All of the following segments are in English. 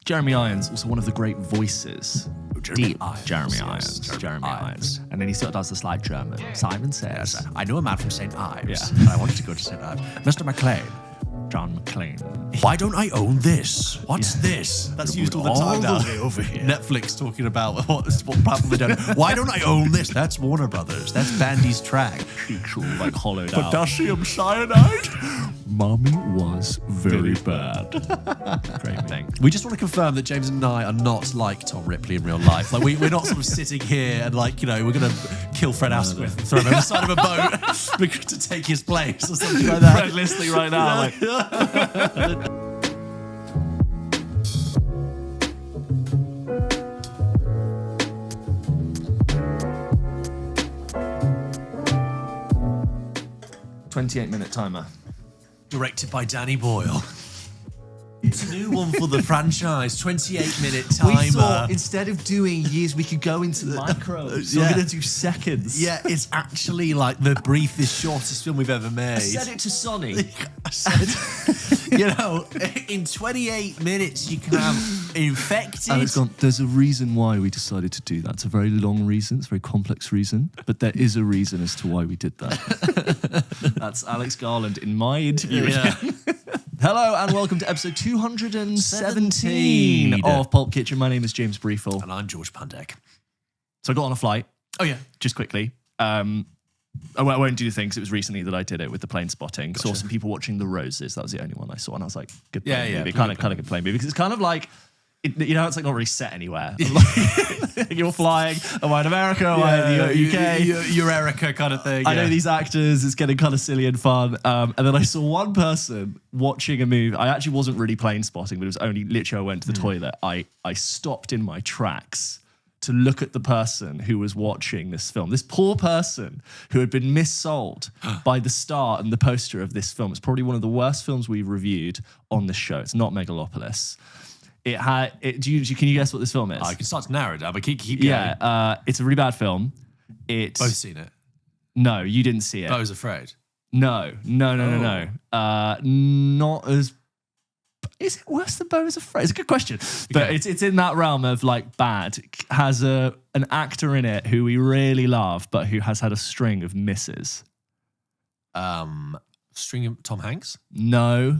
Jeremy Irons, also one of the great voices. Jeremy Irons. And then he sort of does this like German. Simon says, Yes, I know a man from St. Ives, Yeah. and I wanted to go to St. Ives. Mr. McLean, John McClane. why don't I own this? What's this? That's used all the time now. the way over here. Netflix talking about what platform they're doing. Why don't I own this? That's Warner Brothers. That's Bandy's track. Cheeks all like hollowed out. Potassium cyanide? Mummy was very bad. Great thing. We just want to confirm that James and I are not like Tom Ripley in real life. Like we're not sort of sitting here and like, you know, we're going to kill Fred Asquith and throw him over the side of a boat to take his place or something like that. Fred Lisley right now. Like, 28-minute timer. Directed by Danny Boyle. It's a new one for the franchise. 28-minute timer. We thought instead of doing years, we could go into the micros. So Yeah. we're going to do seconds. Yeah, it's actually like the briefest, shortest film we've ever made. I said it to Sonny. I said, you know, in 28 minutes you can have infected. And it's gone, there's a reason why we decided to do that. It's a very long reason. It's a very complex reason. But there is a reason as to why we did that. That's Alex Garland in my interview. Yeah. Hello and welcome to episode 217 of Pulp Kitchen. My name is James Briefel. And I'm George Pandek. So I got on a flight. Oh, yeah. Just quickly. I won't do the thing because it was recently that I did it with the plane spotting. Gotcha. Saw some people watching The Roses. That was the only one I saw. And I was like, good Yeah, plane yeah, movie. pretty Kind of good plane movie. Because it's kind of like, you know, it's like not really set anywhere. You're flying. Am I in America? Am I in the UK? You're Erica kind of thing. I know these actors. It's getting kind of silly and fun. And then I saw one person watching a movie. I actually wasn't really plane spotting, but it was only literally I went to the toilet. I stopped in my tracks to look at the person who was watching this film. This poor person who had been missold by the star and the poster of this film. It's probably one of the worst films we've reviewed on this show. It's not Megalopolis. It had. Can you guess what this film is? I can start to narrow it down, but keep going. Yeah, it's a really bad film. It's Both seen it. No, you didn't see it. I was afraid. No. Not as. Is it worse than Beau is Afraid? It's a good question, but Okay. it's in that realm of like bad. Has an actor in it who we really love, but who has had a string of misses. String of Tom Hanks. No.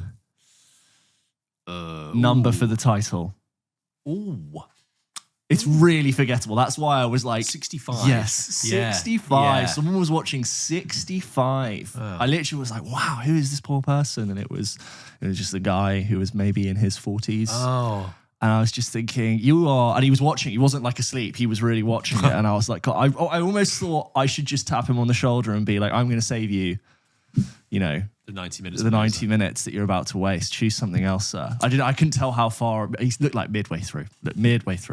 Number for the title. Ooh. It's really forgettable. That's why I was like 65. Yes, Yeah. 65. Yeah. Someone was watching 65. I literally was like, wow, who is this poor person? And it was just a guy who was maybe in his 40s. Oh. And I was just thinking, you are, and he was watching, he wasn't like asleep, he was really watching it. And I was like, God, I almost thought I should just tap him on the shoulder and be like, I'm going to save you, you know, The 90 minutes. the 90 minutes that you're about to waste. Choose something else, sir. I couldn't tell how far, he looked like midway through.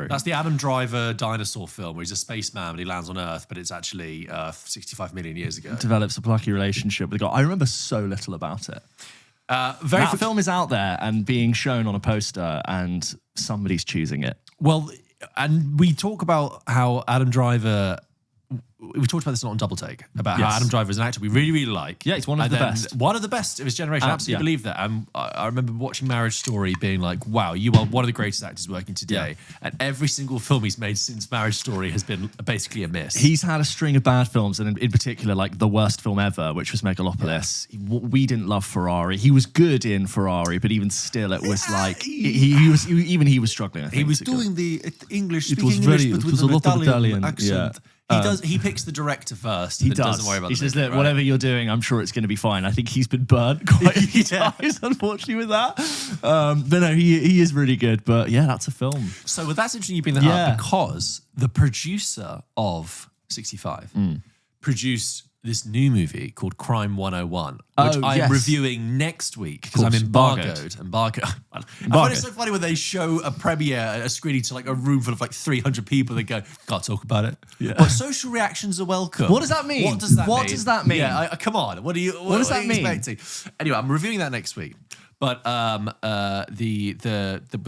That's the Adam Driver dinosaur film where he's a spaceman and he lands on Earth, but it's actually 65 million years ago. Develops a plucky relationship with the guy. I remember so little about it. That film is out there and being shown on a poster and somebody's choosing it. Well, and we talk about how Adam Driver. We talked about this a lot on Double Take about how Yes. Adam Driver is an actor we really, really like. Yeah, he's one of And the then best. One of the best of his generation. I absolutely yeah. believe that. And I remember watching Marriage Story being like, wow, you are one of the greatest actors working today. Yeah. And every single film he's made since Marriage Story has been basically a miss. He's had a string of bad films, and in particular, like the worst film ever, which was Megalopolis. We didn't love Ferrari. He was good in Ferrari, but even still, it was like he was struggling. I think, He was to go. doing the English, It was speaking very- English, but it with was an a lot of Italian Italian, accent. yeah. He picks the director first. He and does. Doesn't worry about he the says, making, look, right? whatever you're doing, I'm sure it's going to be fine. I think he's been burnt quite a few Yeah. times, unfortunately, with that. But no, he is really good. But yeah, that's a film. So well, that's interesting you bring that Yeah. up because the producer of 65 produced this new movie called Crime 101, which Oh, I'm yes. reviewing next week because I'm course, embargoed. I find it so funny when they show a premiere, a screening to like a room full of like 300 people. They go, "Can't talk about it." Yeah. But social reactions are welcome. What does that mean? What does that What mean? does that mean? Yeah, come on. What does that are you mean? expecting? Anyway, I'm reviewing that next week. But the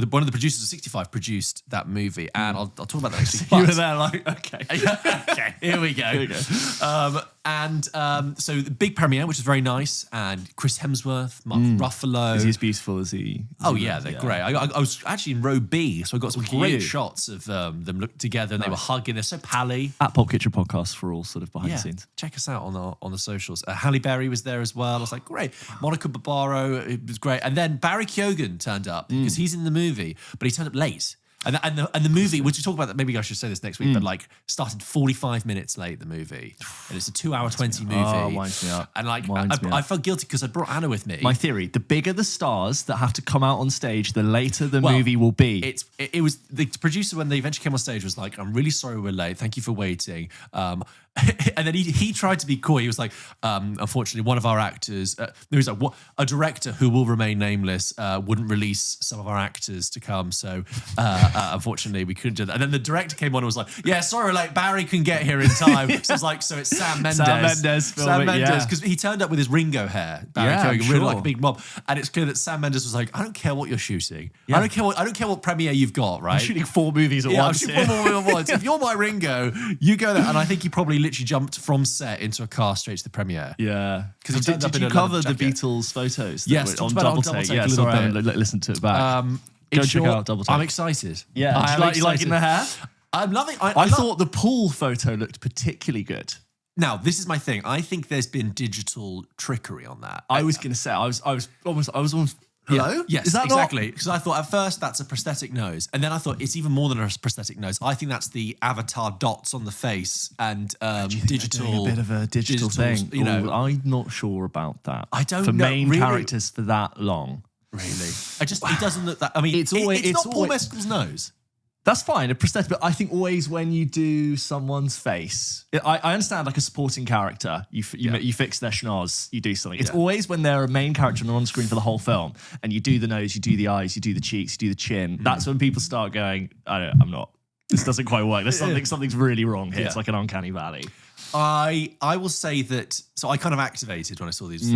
one of the producers of 65 produced that movie, and I'll talk about that next week. You were But- there like, okay. okay, here we go. And so the big premiere, which was very nice, and Chris Hemsworth, Mark Ruffalo. Is he as beautiful as he? Oh yeah, they're great. I was actually in row B, so I got some great shots of them looked together, and they were hugging. They're so pally. At Pulp Kitchen podcast for all sort of behind the scenes. Check us out on the socials. Halle Berry was there as well. I was like, great. Monica Barbaro, it was great. And then Barry Keoghan turned up because he's in the movie, but he turned up late. And the movie, which we talk about that, maybe I should say this next week, but like started 45 minutes late, the movie. And it's a 2-hour 20 movie. Oh, winds me up. And like, I felt guilty because I brought Anna with me. My theory, the bigger the stars that have to come out on stage, the later the movie will be. It was the producer when they eventually came on stage was like, I'm really sorry we're late. Thank you for waiting. And then he tried to be coy. He was like, unfortunately, one of our actors, he was like, what, a director who will remain nameless wouldn't release some of our actors to come. So unfortunately, we couldn't do that. And then the director came on and was like, yeah, sorry, like Barry can get here in time. So it's like, so it's Sam Mendes. Sam Mendes, because he turned up with his Ringo hair. Barry Keoghan, really like a big mob. And it's clear that Sam Mendes was like, I don't care what you're shooting. Yeah. I don't care what premiere you've got, right? I'm shooting 4 movies at once. I'm shooting 4 movies at once. If you're my Ringo, you go there. And I think he probably literally jumped from set into a car straight to the premiere. Yeah. Because did you cover the Beatles photos? Yes, on Double Take. Yeah, sorry, I haven't listened to it back. Go check out Double Take. I'm excited. Yeah. You liking the hair? I'm loving. I thought the pool photo looked particularly good. Now, this is my thing. I think there's been digital trickery on that. I was going to say, I was almost. Hello? Yeah. Yes, is that exactly. Because I thought at first that's a prosthetic nose. And then I thought it's even more than a prosthetic nose. I think that's the avatar dots on the face and digital. A bit of a digital thing. You know, I'm not sure about that. I don't know. For know, main really? characters for that long. Really? It doesn't look that. I mean, it's not Paul Mescal's nose. That's fine, a prosthetic, but I think always when you do someone's face, I understand like a supporting character, you fix their schnoz, you do something. It's always when they're a main character and on screen for the whole film, and you do the nose, you do the eyes, you do the cheeks, you do the chin. That's when people start going, I'm not. This doesn't quite work. There's something's really wrong here. It's like an uncanny valley. I will say that. So I kind of activated when I saw these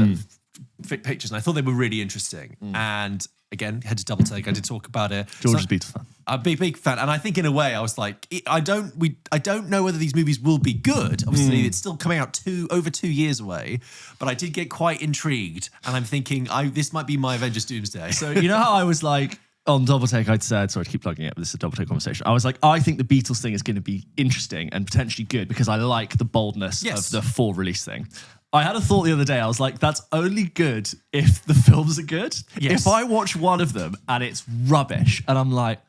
pictures, and I thought they were really interesting. And again, had to double take. I did talk about it. George is a Beatles fan. A big fan, and I think in a way I was like, I don't know whether these movies will be good. Obviously, it's still coming out over 2 years away, but I did get quite intrigued, and I'm thinking this might be my Avengers Doomsday. So you know how I was like on Double Take, I'd said, sorry to keep plugging it, but this is a Double Take conversation. I was like, I think the Beatles thing is going to be interesting and potentially good because I like the boldness of the 4 release thing. I had a thought the other day. I was like, that's only good if the films are good. Yes. If I watch one of them and it's rubbish, and I'm like,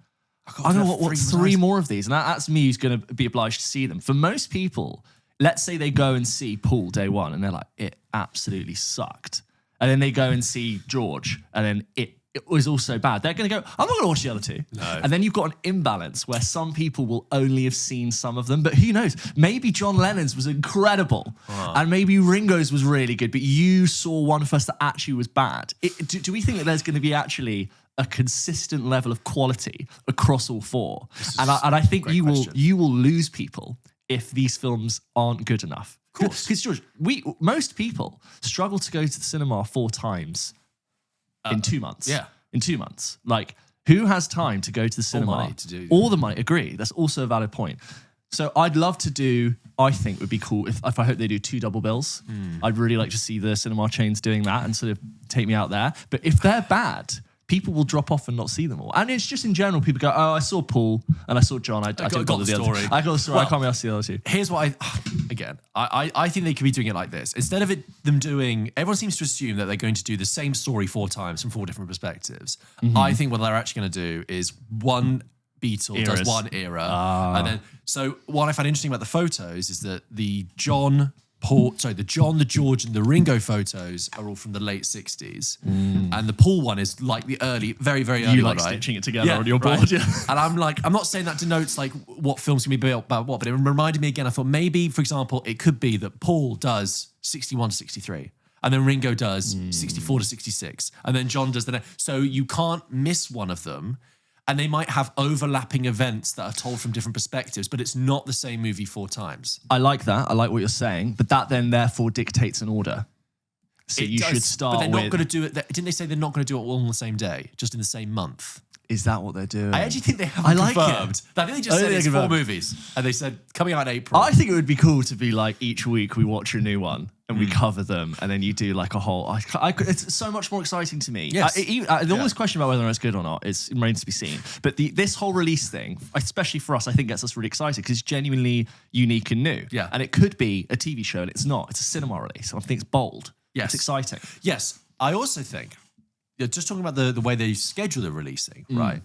I'm going to watch 3 more of these. And that's me who's going to be obliged to see them. For most people, let's say they go and see Paul day 1 and they're like, it absolutely sucked. And then they go and see George and then it was also bad. They're going to go, I'm not going to watch the other 2. No. And then you've got an imbalance where some people will only have seen some of them. But who knows? Maybe John Lennon's was incredible. And maybe Ringo's was really good. But you saw one first that actually was bad. Do we think that there's going to be actually a consistent level of quality across all 4? And I think you will lose people if these films aren't good enough. Of course. Because George, most people struggle to go to the cinema 4 times in 2 months. Yeah. In 2 months. Like, who has time to go to the cinema? All money to do. All the money. Agree. That's also a valid point. So I'd love to do, I think would be cool if I hope they do 2 double bills. I'd really like to see the cinema chains doing that and sort of take me out there. But if they're bad, people will drop off and not see them all. And it's just in general, people go, I saw Paul and I saw John. I didn't bother the story. I got the story. Well, I can't be asked the other 2. Here's what I think they could be doing it like this. Instead of them doing, everyone seems to assume that they're going to do the same story 4 times from 4 different perspectives. I think what they're actually going to do is one Beatle does one era. And then, so what I found interesting about the photos is that the John, the George, and the Ringo photos are all from the late 60s. And the Paul one is like the early, very, very early one, right? Stitching it together on your board. Yeah. And I'm not saying that denotes like what films can be built about what, but it reminded me again, I thought maybe, for example, it could be that Paul does 61 to 63. And then Ringo does 64 to 66. And then John does the next. So you can't miss one of them. And they might have overlapping events that are told from different perspectives, but it's not the same movie 4 times. I like that. I like what you're saying. But that then therefore dictates an order. So you should start with... But they're not going to do it... Didn't they say they're not going to do it all on the same day, just in the same month? Is that what they're doing? I actually think they haven't I like confirmed. it. I think they just said it's 4 movies. And they said, coming out in April. I think it would be cool to be like each week we watch a new one and we cover them, and then you do like a whole. It's so much more exciting to me. Yes. The always question about whether or not it's good or not is remains to be seen. But this whole release thing, especially for us, I think gets us really excited because it's genuinely unique and new. Yeah. And it could be a TV show, and it's not. It's a cinema release. I think it's bold. Yes. It's exciting. Yes. I also think, just talking about the way they schedule the releasing, right?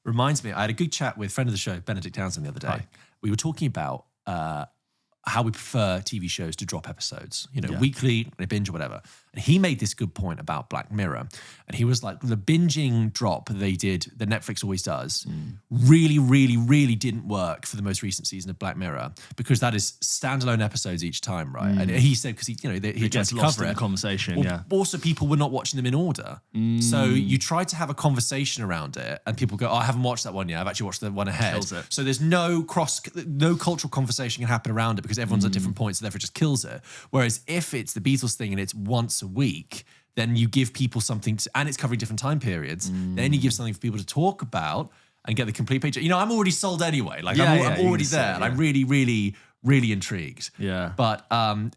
Reminds me, I had a good chat with friend of the show, Benedict Townsend, the other day. Hi. We were talking about how we prefer TV shows to drop episodes, weekly, a binge or whatever. And he made this good point about Black Mirror. And he was like, the binging drop they did, that Netflix always does, really, really, really didn't work for the most recent season of Black Mirror because that is standalone episodes each time, right? And he said, because he tried Gets to lost cover in it. the conversation. Well, Yeah. Also, people were not watching them in order. So you tried to have a conversation around it, and people go, "Oh, I haven't watched that one yet. I've actually watched the one ahead." Kills it. So there's no cultural conversation can happen around it because everyone's at different points, so therefore it just kills it. Whereas if it's the Beatles thing and it's once a week, then you give people something, and it's covering different time periods. Then you give something for people to talk about and get the complete picture. I'm already sold anyway. Like I'm already there, and I'm really, really, really intrigued. Yeah. But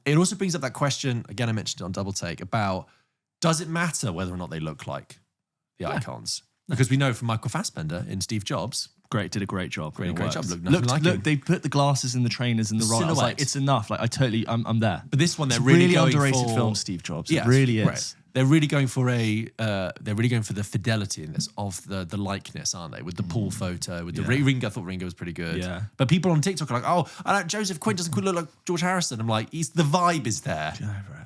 it also brings up that question, again, I mentioned it on Double Take, about does it matter whether or not they look like the icons? Because we know from Michael Fassbender in Steve Jobs. Did a great job. Great job. Looked nothing like him. They put the glasses and the trainers and the rod. I was like, silhouette. it's enough. Like I'm there. But this one, they're It's really going underrated for film, Steve Jobs. Yes, It really is. right. They're really going for the fidelity in this of the likeness, aren't they? With the pool photo, with the Ringo. I thought Ringo was pretty good. Yeah. But people on TikTok are like, "Oh, Joseph Quinn doesn't look like George Harrison." I'm like, the vibe is there.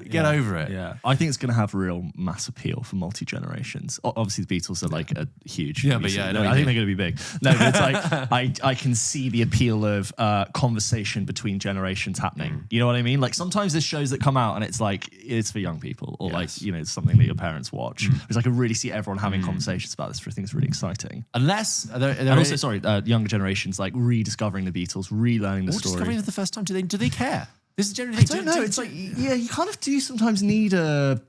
Get over it. Yeah, I think it's going to have real mass appeal for multi-generations. Obviously, the Beatles are like a huge. Yeah, but yeah, no, I think they're going to be big. No, but it's like I can see the appeal of conversation between generations happening. You know what I mean? Like sometimes there's shows that come out and it's like it's for young people, or like it's something that your parents watch. Because I can really see everyone having conversations about this. I think it's really exciting. Unless And also, younger generations like rediscovering the Beatles, relearning the story. discovering it for the first time. Do they care? This is generally. I don't know. It's like, you kind of do sometimes need a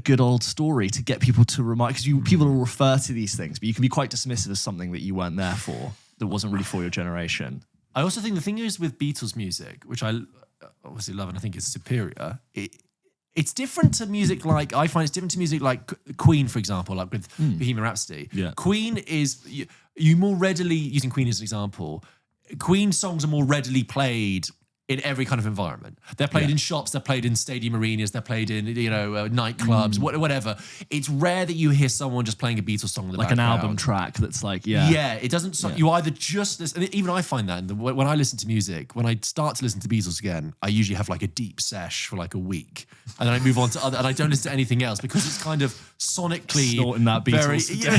good old story to get people to remind, because people will refer to these things, but you can be quite dismissive of something that you weren't there for, that wasn't really for your generation. I also think the thing is with Beatles music, which I obviously love and I think is superior, it's different to music like, I find it's different to music like Queen, for example, like with Bohemian Rhapsody. Yeah. Queen is, you more readily, using Queen as an example, Queen songs are more readily played in every kind of environment. They're played in shops, they're played in stadium arenas, they're played in nightclubs, whatever. It's rare that you hear someone just playing a Beatles song in the Like background. an album track that's like, It doesn't. You either just listen, and even I find that when I listen to music, when I start to listen to Beatles again, I usually have like a deep sesh for like a week, and then I move on to other, and I don't listen to anything else because it's kind of sonically snorting that Beatles.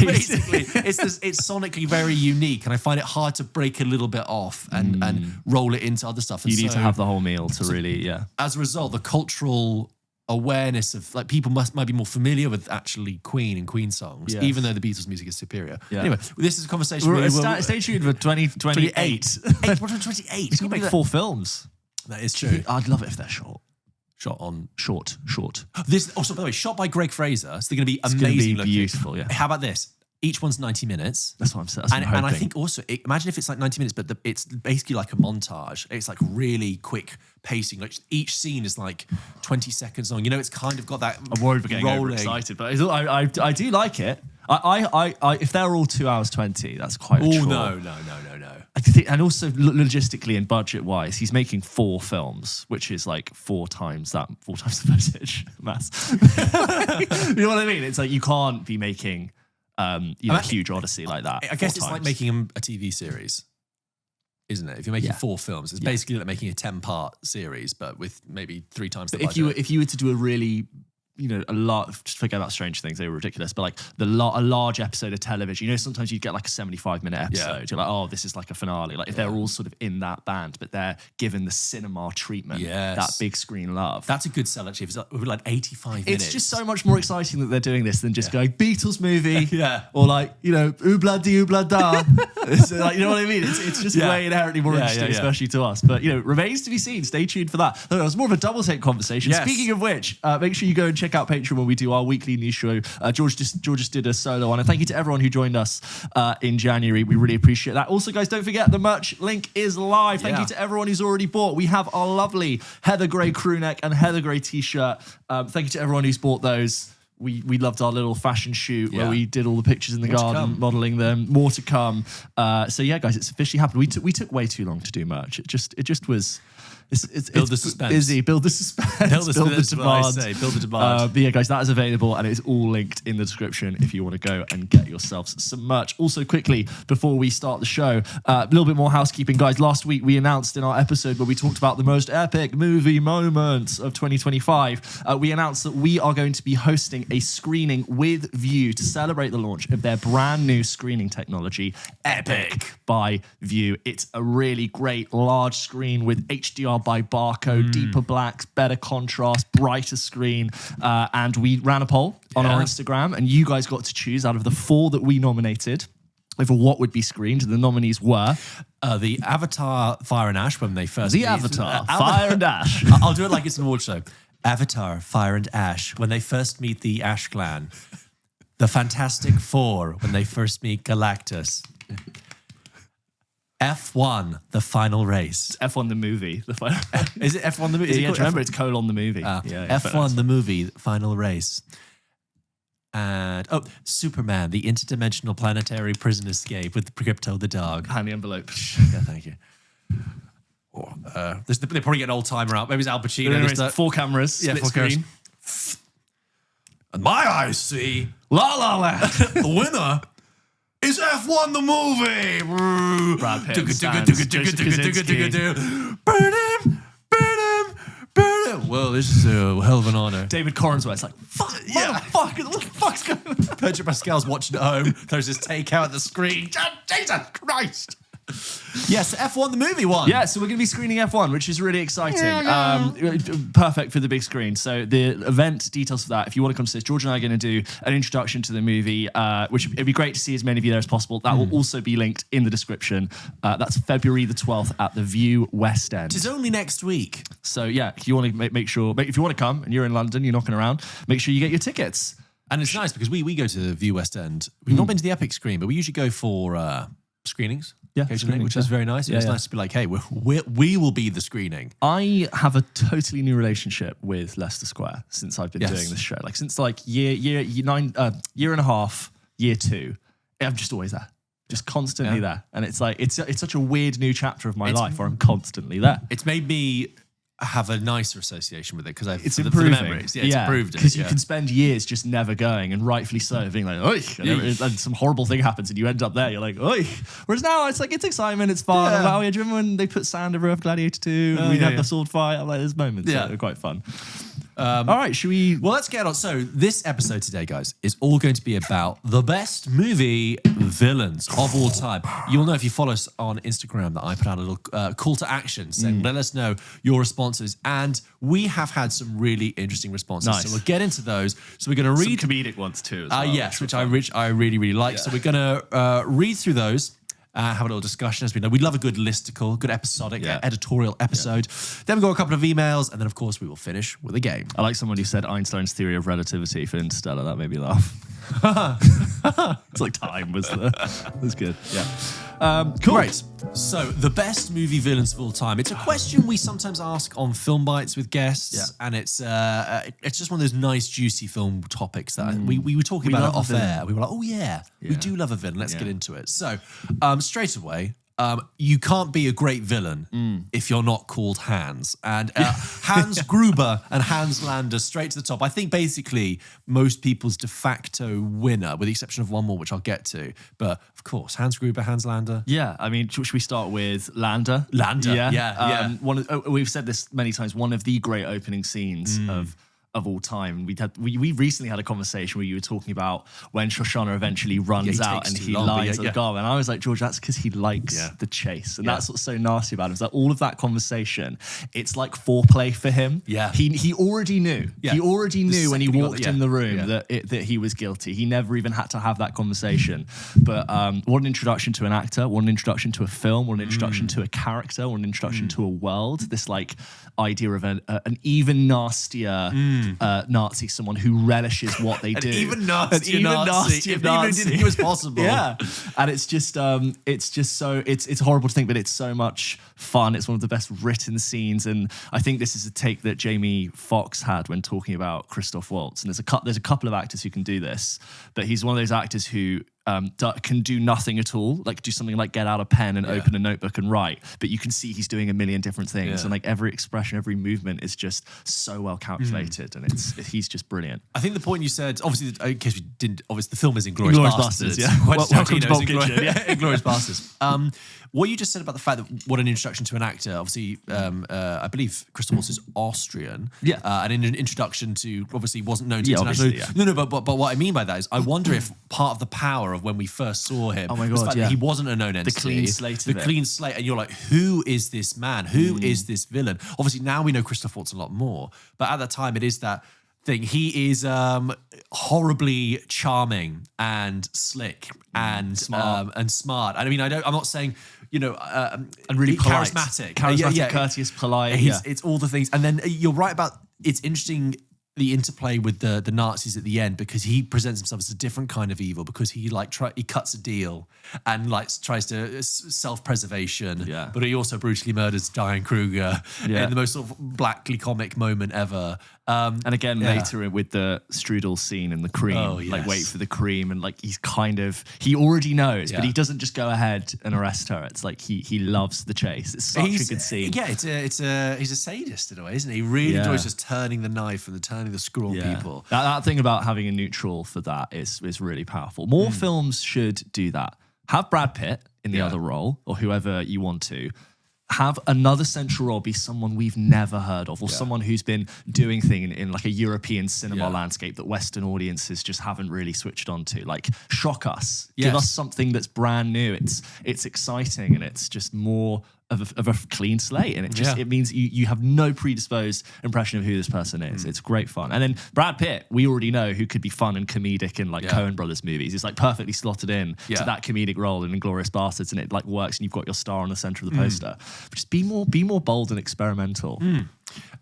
Basically, it's sonically very unique, and I find it hard to break a little bit off and roll it into other stuff. And you need to have the whole meal to really, As a result, the cultural awareness of like people might be more familiar with actually Queen and Queen songs, even though the Beatles music is superior. Anyway, this is a conversation. Stay tuned for 2028. 28. It's going to make 4 films. That is true. I'd love it if they're short. Short. Short. This also, by the way, shot by Greg Fraser. So they're going to be It's amazing. going to be looking. beautiful, yeah. How about this? Each one's 90 minutes. That's what I'm saying. And I think also, imagine if it's like 90 minutes, but it's basically like a montage. It's like really quick pacing. Like each scene is like 20 seconds long. It's kind of got that I'm worried we're getting overexcited, but I do like it. I if they're all 2 hours 20, that's quite a chore. No. I think, and also logistically and budget-wise, he's making 4 films, which is like 4 times the footage. Mass. You know what I mean? It's like you can't be making a huge odyssey like that. I guess it's like making a TV series, isn't it? If you're making 4 films, it's basically like making a 10-part series, but with maybe 3 times the budget. If you were to do a really, a lot, just forget about Stranger Things, they were ridiculous, but like a large episode of television, sometimes you'd get like a 75-minute episode. You're like, oh, this is like a finale. Like if they're all sort of in that band, but they're given the cinema treatment, that big screen love. That's a good sell, actually. If it's like 85 minutes. It's just so much more exciting that they're doing this than just going Beatles movie, or like, oobla dee oobla da. So like, you know what I mean? It's just way inherently more interesting, especially to us. But, remains to be seen. Stay tuned for that. It was more of a double take conversation. Yes. Speaking of which, make sure you go and check check out Patreon when we do our weekly news show. George just did a solo one. And thank you to everyone who joined us in January. We really appreciate that. Also, guys, don't forget the merch link is live. Thank you to everyone who's already bought. We have our lovely Heather Grey crew neck and Heather Grey t-shirt. Thank you to everyone who's bought those. We loved our little fashion shoot where we did all the pictures in the garden, modeling them. More to come. So yeah, guys, it's officially happened. We took way too long to do merch. It just was. Build the suspense. Busy. Build the suspense. Build the demand. Build the demand. But yeah, guys, that is available and it's all linked in the description if you want to go and get yourselves some merch. Also, quickly, before we start the show, a little bit more housekeeping, guys. Last week, we announced in our episode where we talked about the most epic movie moments of 2025, we announced that we are going to be hosting a screening with VUE to celebrate the launch of their brand new screening technology, Epic by VUE. It's a really great large screen with HDR by barcode, deeper blacks, better contrast, brighter screen. And we ran a poll on our Instagram, and you guys got to choose out of the 4 that we nominated over what would be screened. The nominees were the Avatar, Fire and Ash when they first meet. Fire and Ash. I'll do it like it's an award show. Avatar, Fire and Ash when they first meet the Ash clan. The Fantastic Four when they first meet Galactus. F1, the final race. It's F1 the movie. The final. Is it F1 the movie? Yeah, remember it's colon the movie. F1 the movie, final race. And Superman, the interdimensional planetary prison escape with Crypto the dog. Hand the envelope. Yeah, thank you. They probably get an old timer out. Maybe it's Al Pacino. Anyways, 4 cameras, split 4 screen. Cameras. And my eyes see La La Land. the winner is F1 the movie. Brad Pitt. Well, this is a hell of an honor. David Cornsworth's like, fuck, motherfucker, what the fuck's going on? Pedro Pascal's watching at home, throws his takeout at the screen. Jesus Christ. Yes, F1 the movie one. Yeah, so we're going to be screening F1, which is really exciting. Perfect for the big screen. So the event details for that, if you want to come to this, George and I are going to do an introduction to the movie, which it'd be great to see as many of you there as possible. That will also be linked in the description. That's February the 12th at the VUE West End. It is only next week. So yeah, if you want to make sure, if you want to come and you're in London, you're knocking around, make sure you get your tickets. And it's nice because we go to the VUE West End. We've not been to the Epic screen, but we usually go for screenings. Yeah, which is very nice. It's nice to be like, hey, we will be the screening. I have a totally new relationship with Leicester Square since I've been doing this show. Like since like year and a half, year 2, I'm just always there, just constantly there. And it's like it's such a weird new chapter of my life where I'm constantly there. It's made me have a nicer association with it because it's improving. The memories. It's improved it. Because you can spend years just never going, and rightfully so, being like, oi, and some horrible thing happens and you end up there, you're like, oi. Whereas now it's like, it's excitement, it's fun. I'm like, oh yeah, do you remember when they put sand over Gladiator 2 and we had the sword fight? I'm like, there's moments that are quite fun. All right, should we? Well, let's get on. So this episode today, guys, is all going to be about the best movie villains of all time. You'll know if you follow us on Instagram that I put out a little call to action saying, let us know your responses. And we have had some really interesting responses. Nice. So we'll get into those. So we're going to read some comedic ones too. As well, yes, which I really, really like. Yeah. So we're going to read through those. Have a little discussion, as we know. We love a good listicle, good episodic, editorial episode. Then we've got a couple of emails, and then, of course, we will finish with a game. I like someone who said Einstein's theory of relativity for Interstellar. That made me laugh. It's like time was good. Yeah. Cool. Right. So, the best movie villains of all time. It's a question we sometimes ask on Film Bites with guests, and it's just one of those nice, juicy film topics that we were talking about it off air. We were like, oh yeah, we do love a villain. Let's get into it. So, straight away, you can't be a great villain if you're not called Hans. And Hans Gruber and Hans Lander straight to the top. I think basically most people's de facto winner, with the exception of one more, which I'll get to. But of course, Hans Gruber, Hans Lander. Yeah, I mean, should we start with Lander? Lander, We've said this many times, one of the great opening scenes of all time. We recently had a conversation where you were talking about when Shoshana eventually runs out and he lies at the garden. And I was like, George, that's because he likes the chase. And that's what's so nasty about him. Is that all of that conversation, it's like foreplay for him. Yeah. He already knew. Yeah. He already knew when he walked in the room that he was guilty. He never even had to have that conversation. But what an introduction to an actor, what an introduction to a film, what an introduction to a character, what an introduction to a world. This like idea of an even nastier Nazi, someone who relishes what they do. Even nastier Nazi, if even didn't think it was possible. Yeah, and it's just so it's horrible to think, but it's so much fun. It's one of the best written scenes, and I think this is a take that Jamie Foxx had when talking about Christoph Waltz. And there's a couple of actors who can do this, but he's one of those actors who can do nothing at all, like do something like get out a pen and open a notebook and write, but you can see he's doing a million different things, and like every expression, every movement is just so well calculated, and he's just brilliant. I think the point you said, obviously, in case we didn't, obviously the film is Inglourious Basterds. Yeah. Welcome to Pulp Kitchen. Inglourious Basterds. What you just said about the fact that what an introduction to an actor, obviously, I believe Christoph Waltz is Austrian. Yeah. And an introduction to, obviously, wasn't known to international. No, but what I mean by that is, I wonder if part of the power of when we first saw him my was the God, fact that he wasn't a known entity. The clean slate of it. The clean slate. And you're like, who is this man? Who is this villain? Obviously, now we know Christoph Waltz a lot more. But at that time, it is that thing. He is horribly charming and slick and smart. And I mean, I'm not saying, and really polite. charismatic, courteous, polite. It's all the things. And then you're right about, it's interesting the interplay with the Nazis at the end, because he presents himself as a different kind of evil, because he he cuts a deal and tries to self-preservation, but he also brutally murders Diane Kruger in the most sort of blackly comic moment ever. And again, later with the strudel scene and the cream, like wait for the cream, and like he already knows, but he doesn't just go ahead and arrest her. It's like he loves the chase. It's such a good scene. Yeah, he's a sadist in a way, isn't he? He really enjoys just turning the knife and turning the screw on people. That thing about having a neutral for that is really powerful. More films should do that. Have Brad Pitt in the other role, or whoever you want to. Have another central role be someone we've never heard of, or someone who's been doing things in like a European cinema landscape that Western audiences just haven't really switched on to. Like, shock us. Give us something that's brand new. It's exciting, and it's just more of a clean slate, and it means you have no predisposed impression of who this person is. It's great fun. And then Brad Pitt, we already know who could be fun and comedic in like Coen Brothers movies. He's like perfectly slotted in to that comedic role in Inglourious Basterds, and it like works, and you've got your star on the center of the poster. But just be more bold and experimental.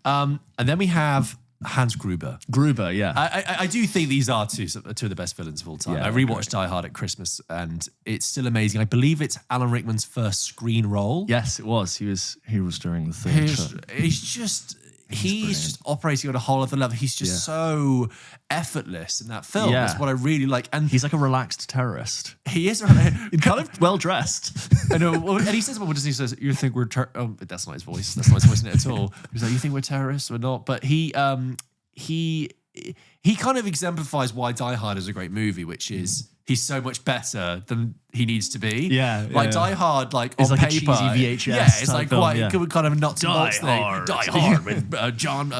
And then we have Hans Gruber. I do think these are two of the best villains of all time. I rewatched Die Hard at Christmas, and it's still amazing. I believe it's Alan Rickman's first screen role. Yes, it was. He was during the theatre. He's just operating on a whole other level. He's just so effortless in that film. That's what I really like. And he's like a relaxed terrorist. He is kind of well dressed. I know. And he says, he says, "You think we're but that's not his voice. That's not his voice in it at all." He's like, "You think we're terrorists? We're not." But he kind of exemplifies why Die Hard is a great movie, which is he's so much better than he needs to be. Die Hard, like it's on like paper, a cheesy VHS. Yeah, it's like quite kind of a nuts and bolts thing. Die Hard with John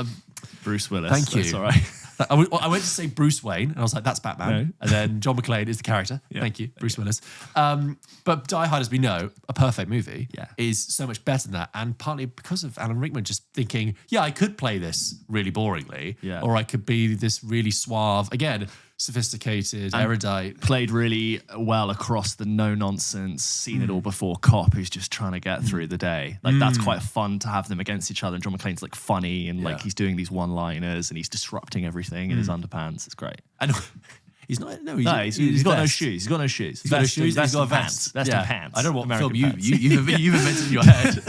Bruce Willis. Thank you. That's all right. I went to say Bruce Wayne, and I was like, that's Batman. No. And then John McClane is the character. Thank you, Bruce Willis. But Die Hard, as we know, a perfect movie, is so much better than that. And partly because of Alan Rickman just thinking, I could play this really boringly, or I could be this really suave, again, sophisticated, erudite. Played really well across the no-nonsense, seen it all before cop who's just trying to get through the day. Like, that's quite fun to have them against each other. And John McClane's like funny, and like he's doing these one-liners, and he's disrupting everything in his underpants. It's great. And he's not. No, he's got no shoes. He's got no shoes. He's got no shoes. He's got a vest. Vest and pants. I don't know what American film pants. you've invented in your head.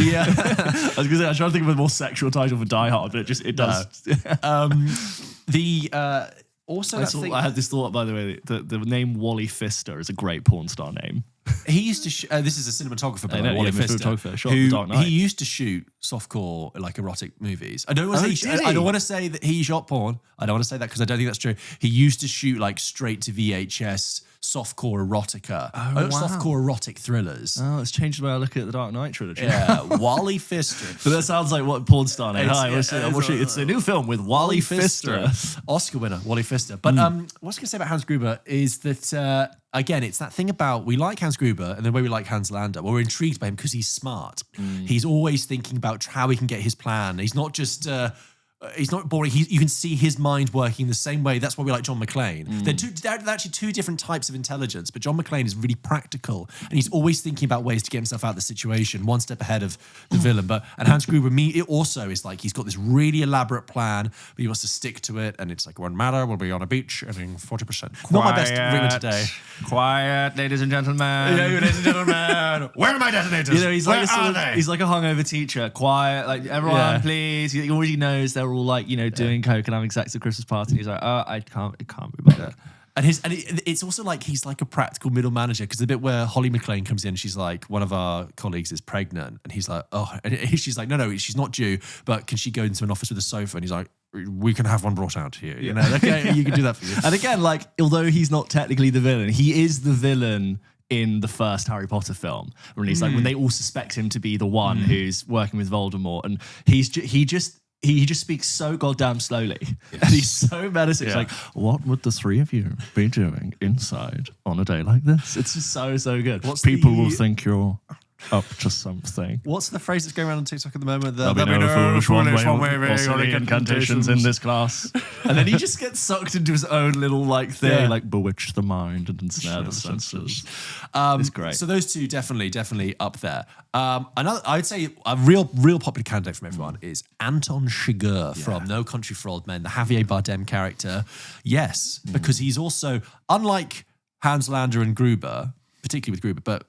I was gonna say, I was trying to think of a more sexual title for Die Hard, but it does. Also, I had this thought, by the way, the name Wally Pfister is a great porn star name. He used to. This is a cinematographer, by the way, Wally Pfister, shot The Dark Knight. He used to shoot softcore, like erotic movies. I don't want to say. I don't want to say that he shot porn. I don't want to say that because I don't think that's true. He used to shoot like straight to VHS softcore erotica, softcore erotic thrillers. Oh, it's changed the way I look at the Dark Knight trilogy. Yeah, Wally Pfister. But that sounds like what porn star name. It's a new film with Wally Pfister. Oscar winner, Wally Pfister. But what I was going to say about Hans Gruber is that, again, it's that thing about we like Hans Gruber and the way we like Hans Landa. We're intrigued by him because he's smart. He's always thinking about how he can get his plan. He's not just He's not boring. You can see his mind working the same way. That's why we like John McClane. They're actually two different types of intelligence, but John McClane is really practical, and he's always thinking about ways to get himself out of the situation, one step ahead of the villain. And Hans Gruber, it also is like he's got this really elaborate plan, but he wants to stick to it, and it's like, won't matter, we'll be on a beach earning 40%. Not my best ringer today. Quiet, ladies and gentlemen. Yeah, ladies and gentlemen. Where are my detonators? You know, he's like he's like a hungover teacher. Quiet, like everyone, please. He already knows they're all like, you know, doing coke and having sex at Christmas party. And he's like, oh, it can't be bothered. And it's also like he's like a practical middle manager, because the bit where Holly McClane comes in, she's like, one of our colleagues is pregnant, and he's like, oh, and she's like, no, she's not due, but can she go into an office with a sofa? And he's like, we can have one brought out here. You know, okay, you can do that for you. And again, like, although he's not technically the villain, he is the villain in the first Harry Potter film, when he's like, when they all suspect him to be the one who's working with Voldemort, and he just speaks so goddamn slowly. Yes. And he's so menacing. It's like, what would the three of you be doing inside on a day like this? It's just so good. People will think you're up to something. What's the phrase that's going around on TikTok at the moment? There'll be no foolish one way or silly incantations in this class. And then he just gets sucked into his own little like thing, like bewitch the mind and ensnare the senses. It's great. So those two definitely up there. Another, I would say a real popular candidate from everyone is Anton Chigurh from No Country for Old Men, the Javier Bardem character. Yes, because he's also, unlike Hans Lander and Gruber, particularly with Gruber, but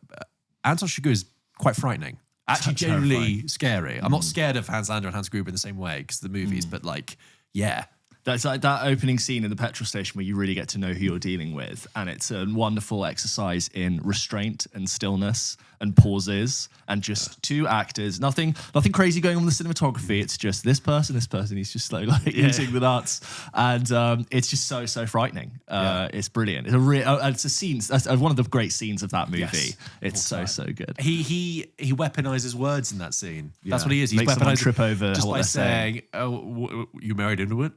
Anton Chigurh is quite frightening. Actually, genuinely scary. I'm not scared of Hans Lander and Hans Gruber in the same way because of the movies, but like, yeah. That's like that opening scene in the petrol station where you really get to know who you're dealing with. And it's a wonderful exercise in restraint and stillness and pauses and just two actors. Nothing crazy going on with the cinematography. It's just this person. He's just like eating the nuts. And it's just so frightening. It's brilliant. It's a scene. That's one of the great scenes of that movie. Yes, it's so good. He weaponizes words in that scene. That's what he is. He's makes someone trip over just what by they're saying, "Oh, you married into it?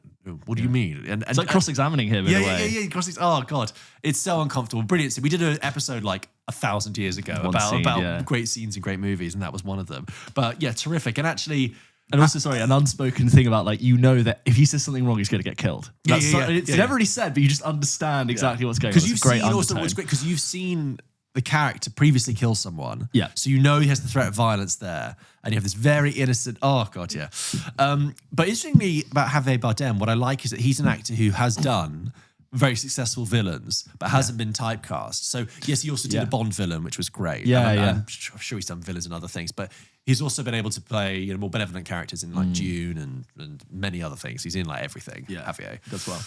What do you mean?" And it's like cross-examining him in a way. Yeah. Oh god, it's so uncomfortable. Brilliant. So we did an episode like 1,000 years ago about great scenes and great movies, and that was one of them. But yeah, terrific. And actually, and also, an unspoken thing about like, you know that if he says something wrong, he's going to get killed. It's never really said, but you just understand exactly what's going on. Because you've seen also what's great because you've seen the character previously kill someone. Yeah. So you know he has the threat of violence there. And you have this very innocent, oh God, yeah. But interestingly about Javier Bardem, what I like is that he's an actor who has done very successful villains, but hasn't been typecast. So yes, he also did a Bond villain, which was great. I'm sure he's done villains and other things, but he's also been able to play more benevolent characters in like Dune and many other things. He's in like everything. Yeah, Javier does well.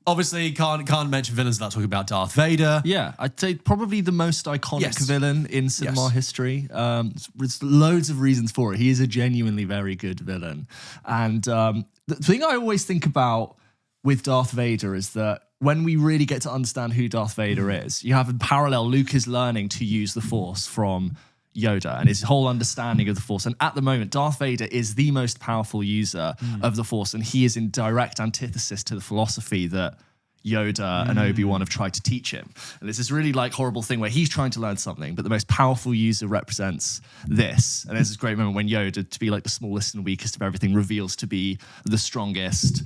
Obviously, can't mention villains without talking about Darth Vader. Yeah, I'd say probably the most iconic villain in cinema history. There's loads of reasons for it. He is a genuinely very good villain, and the thing I always think about with Darth Vader is that when we really get to understand who Darth Vader is, you have in parallel, Luke is learning to use the Force from Yoda and his whole understanding of the Force. And at the moment, Darth Vader is the most powerful user of the Force, and he is in direct antithesis to the philosophy that Yoda and Obi-Wan have tried to teach him. And there's this really like horrible thing where he's trying to learn something, but the most powerful user represents this. And there's this great moment when Yoda, to be like the smallest and weakest of everything, reveals to be the strongest.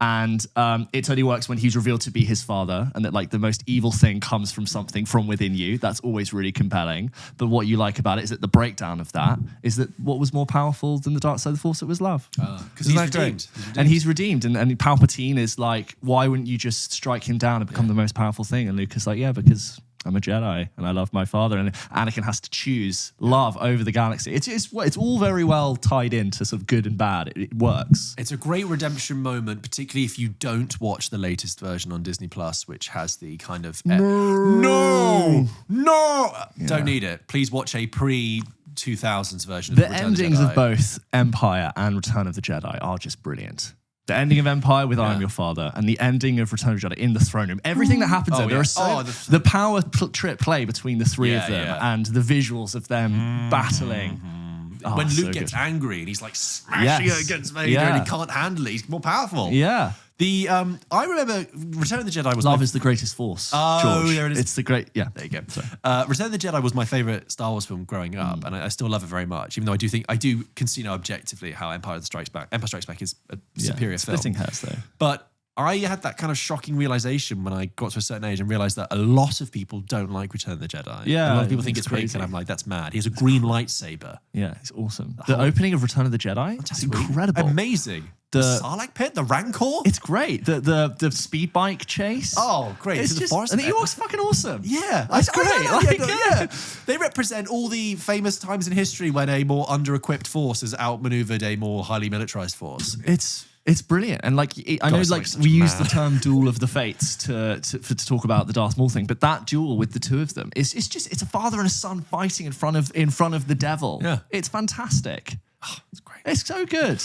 And it only works when he's revealed to be his father, and that like the most evil thing comes from something from within you. That's always really compelling. But what you like about it is that the breakdown of that is that what was more powerful than the dark side of the Force? It was love. Because he's redeemed. And he's redeemed. And Palpatine is like, why wouldn't you just strike him down and become the most powerful thing? And Luke is like, yeah, because I'm a Jedi and I love my father. And Anakin has to choose love over the galaxy. It's all very well tied into sort of good and bad. It works. It's a great redemption moment, particularly if you don't watch the latest version on Disney Plus, which has the kind of no. Don't need it. Please watch a pre-2000s version. The endings of both Empire and Return of the Jedi are just brilliant. The ending of Empire with I Am Your Father and the ending of Return of the Jedi in the throne room. Everything that happens there. There are the power trip play between the three of them and the visuals of them battling. When Luke gets angry and he's like smashing it against Vader and he can't handle it. He's more powerful. Yeah. I remember Return of the Jedi was Love is the greatest force. Oh, George. there it is. It's the great. Yeah, There you go. Return of the Jedi was my favorite Star Wars film growing up, and I still love it very much. Even though I do concede objectively how Empire Strikes Back is a superior film. Splitting hairs though. But I had that kind of shocking realization when I got to a certain age and realized that a lot of people don't like Return of the Jedi. Yeah, a lot of people think it's it's fake, crazy. and I'm like, that's mad. He has a green lightsaber. Yeah, it's awesome. The opening of Return of the Jedi, it's incredible. Amazing. The Sarlacc pit, the Rancor. It's great. The speed bike chase. Oh, great. It's the just, forest and the bit. Ewoks fucking awesome. Yeah, That's great. Yeah. They represent all the famous times in history when a more under-equipped force has outmaneuvered a more highly militarized force. It's brilliant, and like I know, it's like such we a use the man. term "duel of the fates" to talk about the Darth Maul thing, but that duel with the two of them, it's a father and a son fighting in front of the devil. Yeah. It's fantastic. It's great. It's so good.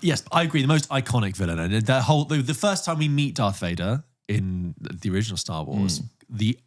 Yes, I agree. The most iconic villain, and the first time we meet Darth Vader in the original Star Wars, the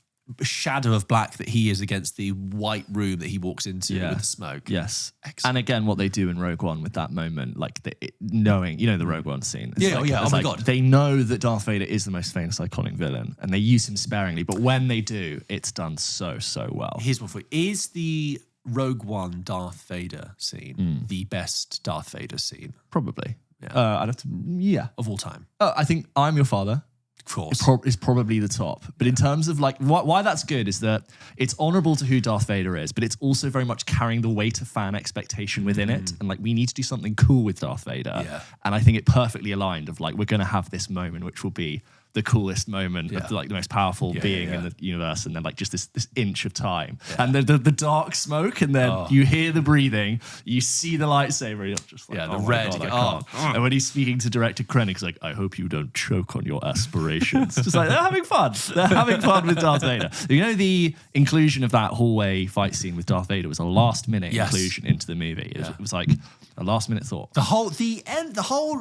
shadow of black that he is against the white room that he walks into with the smoke. Yes. Excellent. And again, what they do in Rogue One with that moment, like knowing, the Rogue One scene. It's Yeah, like, yeah. it's Oh my like God. They know that Darth Vader is the most famous, iconic villain, and they use him sparingly. But when they do, it's done so well. Here's one for you. Is the Rogue One Darth Vader scene the best Darth Vader scene Probably. Yeah. I'd have to. Yeah. of all time? I think I'm Your Father Of course. is probably the top. But in terms of like why that's good is that it's honorable to who Darth Vader is, but it's also very much carrying the weight of fan expectation within it. And like we need to do something cool with Darth Vader. Yeah. And I think it perfectly aligned of like we're going to have this moment which will be the coolest moment of like the most powerful being in the universe, and then like just this inch of time and the dark smoke, and then you hear the breathing, you see the lightsaber, and you're just like, the oh my red. God, I can't. And when he's speaking to director Krennic, he's like, I hope you don't choke on your aspirations. Just like they're having fun. They're having fun with Darth Vader. The inclusion of that hallway fight scene with Darth Vader was a last minute inclusion into the movie. It was like a last minute thought. The whole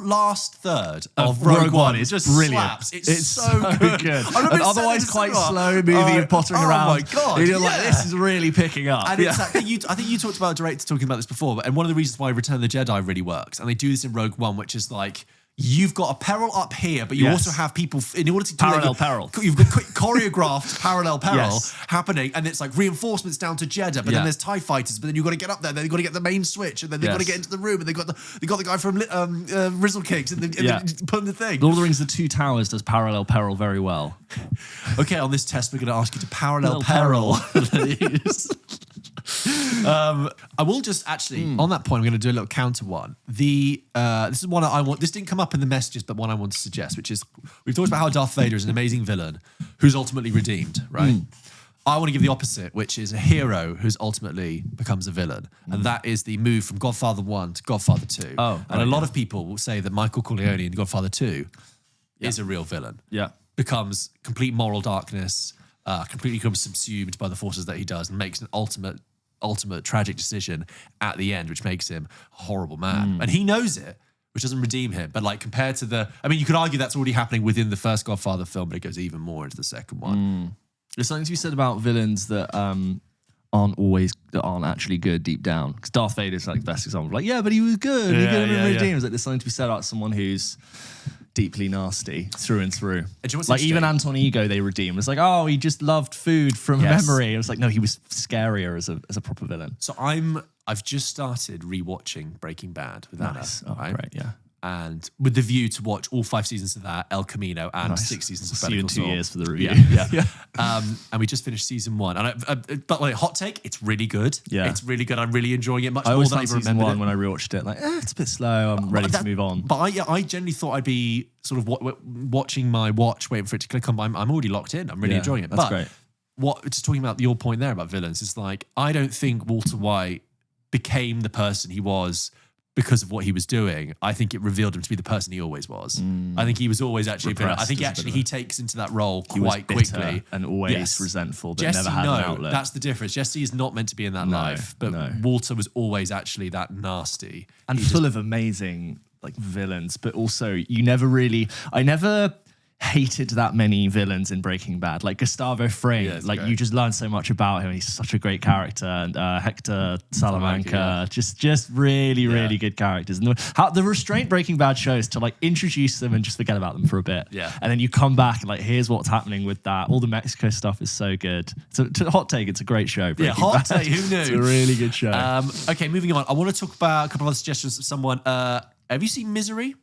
last third of Rogue One is just brilliant. slaps. It's so good. An I remember otherwise saying this quite to her. slow movie of pottering around. Oh my God. You're like, this is really picking up. And it's I think you talked about a director talking about this before, and one of the reasons why Return of the Jedi really works, and they do this in Rogue One, which is like, you've got a peril up here, but you also have people in order to do Parallel peril. You've got choreographed parallel peril Yes. happening, and it's like reinforcements down to Jeddah, but then there's TIE fighters, but then you've got to get up there, then you've got to get the main switch, and then they've got to get into the room, and they got the guy from Rizzle Cakes and putting the thing. Lord of the Rings: The Two Towers does parallel peril very well. Okay, on this test, we're going to ask you to parallel peril. I will just actually, on that point, I'm going to do a little counter one. This is one I want. This didn't come up in the messages, but one I want to suggest, which is we've talked about how Darth Vader is an amazing villain who's ultimately redeemed, right? I want to give the opposite, which is a hero who's ultimately becomes a villain, and that is the move from Godfather 1 to Godfather 2. And a lot of people will say that Michael Corleone in Godfather 2 is a real villain. Yeah. Becomes complete moral darkness, completely becomes subsumed by the forces that he does, and makes an ultimate tragic decision at the end, which makes him a horrible man. And he knows it, which doesn't redeem him. But like compared to you could argue that's already happening within the first Godfather film, but it goes even more into the second one. There's something to be said about villains that aren't actually good deep down. Because Darth Vader is like the best example. Like, yeah, but he was good. He could have been redeemed. It's like there's something to be said about someone who's deeply nasty through and through. And do you know what's like even interesting? Anton Ego they redeem. It's like, oh, he just loved food from memory. It was like, no, he was scarier as a proper villain. So I've just started rewatching Breaking Bad with Anna. Oh, right? great, yeah. And with the view to watch all 5 seasons of that, El Camino, and 6 seasons of See you Better in Call 2 Saul. years for the review. Yeah. And we just finished season 1. And but like, hot take, it's really good. Yeah. It's really good. I'm really enjoying it much I more always than I found even season remembered one it. when I rewatched it, like, it's a bit slow. I'm ready to move on. But I genuinely thought I'd be sort of watching my watch, waiting for it to click on. But I'm already locked in. I'm really enjoying it. That's but great. Just talking about your point there about villains, it's like, I don't think Walter White became the person he was because of what he was doing. I think it revealed him to be the person he always was. I think he was always actually a villain. I think he takes into that role quite quickly. And always resentful, but never had an outlet. That's the difference. Jesse is not meant to be in that life, but Walter was always actually that nasty. And full of amazing like villains, but also I never hated that many villains in Breaking Bad. Like Gustavo Fring, like great. You just learn so much about him. He's such a great character. And Hector Salamanca, just really, really good characters. And the restraint Breaking Bad shows to like introduce them and just forget about them for a bit. Yeah. And then you come back and like, here's what's happening with that. All the Mexico stuff is so good. So hot take, it's a great show. Yeah, hot take, who knew? It's a really good show. Okay, moving on. I want to talk about a couple of other suggestions of someone. Have you seen Misery?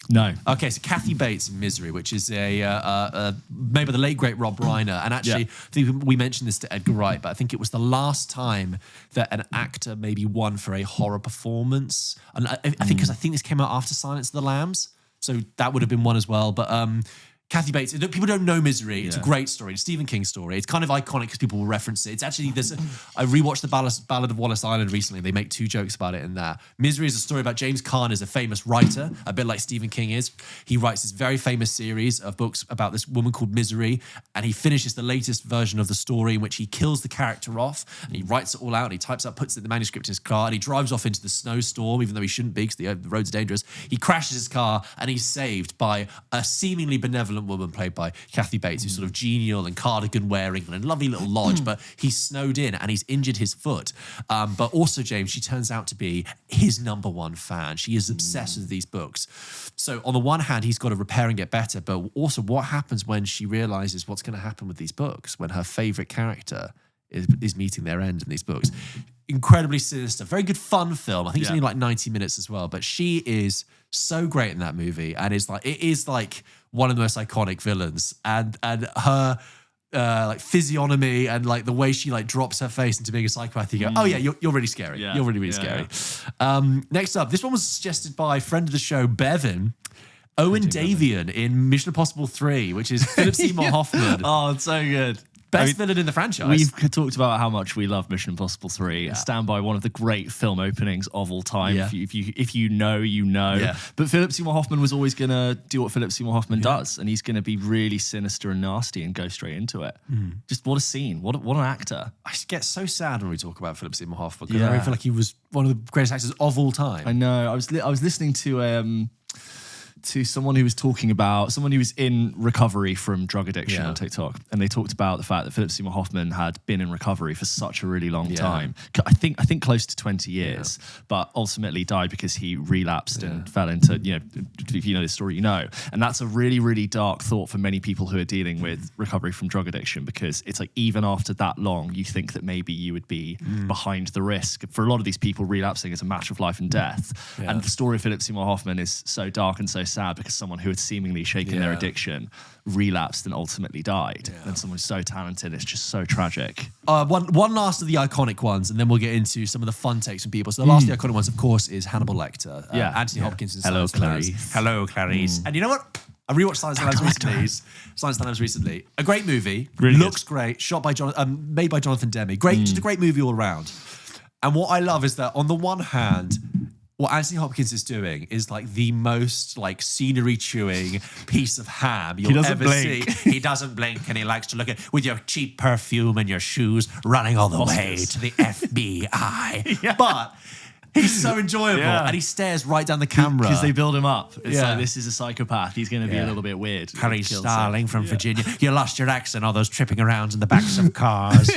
No. Okay, so Kathy Bates in Misery, which is made by the late great Rob Reiner, and actually, I think we mentioned this to Edgar Wright, but I think it was the last time that an actor maybe won for a horror performance, and I think this came out after Silence of the Lambs, so that would have been one as well. But Kathy Bates, people don't know Misery. It's a great story. It's a Stephen King story. It's kind of iconic because people will reference it. It's actually, I rewatched the Ballad of Wallace Island recently. They make 2 jokes about it in that. Misery is a story about James Caan is a famous writer, a bit like Stephen King is. He writes this very famous series of books about this woman called Misery, and he finishes the latest version of the story in which he kills the character off, and he writes it all out, and he types up, puts the manuscript in his car, and he drives off into the snowstorm, even though he shouldn't be because the roads are dangerous. He crashes his car, and he's saved by a seemingly benevolent woman played by Kathy Bates, who's sort of genial and cardigan wearing and a lovely little lodge, but he's snowed in and he's injured his foot. But also, James, she turns out to be his #1 fan. She is obsessed with these books. So on the one hand, he's got to repair and get better, but also what happens when she realizes what's going to happen with these books, when her favorite character is meeting their end in these books. Incredibly sinister, very good fun film. I think it's only like 90 minutes as well, but she is so great in that movie, and it is like one of the most iconic villains, and her like physiognomy and like the way she like drops her face into being a psychopath. You go, oh yeah, you're really scary. You're really scary. Next up, this one was suggested by friend of the show Bevan. Owen Davian in Mission Impossible 3, which is Philip Seymour Hoffman. Oh, it's so good. Best villain in the franchise. We've talked about how much we love Mission Impossible 3. Yeah. Stand by one of the great film openings of all time. Yeah. If you know, you know. Yeah. But Philip Seymour Hoffman was always going to do what Philip Seymour Hoffman does, and he's going to be really sinister and nasty and go straight into it. Just what a scene. What an actor. I get so sad when we talk about Philip Seymour Hoffman because I feel like he was one of the greatest actors of all time. I know. I was listening to someone who was talking about someone who was in recovery from drug addiction on TikTok, and they talked about the fact that Philip Seymour Hoffman had been in recovery for such a really long time. I think close to 20 years, but ultimately died because he relapsed and fell into, if you know this story, you know. And that's a really, really dark thought for many people who are dealing with recovery from drug addiction, because it's like even after that long, you think that maybe you would be behind the risk. For a lot of these people, relapsing is a matter of life and death. Yeah. And the story of Philip Seymour Hoffman is so dark and so sad because someone who had seemingly shaken their addiction relapsed and ultimately died. And someone so talented, it's just so tragic. One last of the iconic ones, and then we'll get into some of the fun takes from people. So the last of the iconic ones, of course, is Hannibal Lecter. Anthony Hopkins and Hello, Silence Clarice. Hello, Clarice. And you know what? I rewatched Silence of the Lambs recently. A great movie. Really looks great. Shot by made by Jonathan Demme. Great, just a great movie all around. And what I love is that on the one hand, what Anthony Hopkins is doing is like the most like scenery chewing piece of ham you'll ever see. He doesn't blink, and he likes to look at with your cheap perfume and your shoes running all the way to the FBI. But he's so enjoyable, and he stares right down the camera because they build him up. It's like, this is a psychopath. He's going to be a little bit weird. Harry Starling from Virginia. You lost your accent, all those tripping around in the backs of cars.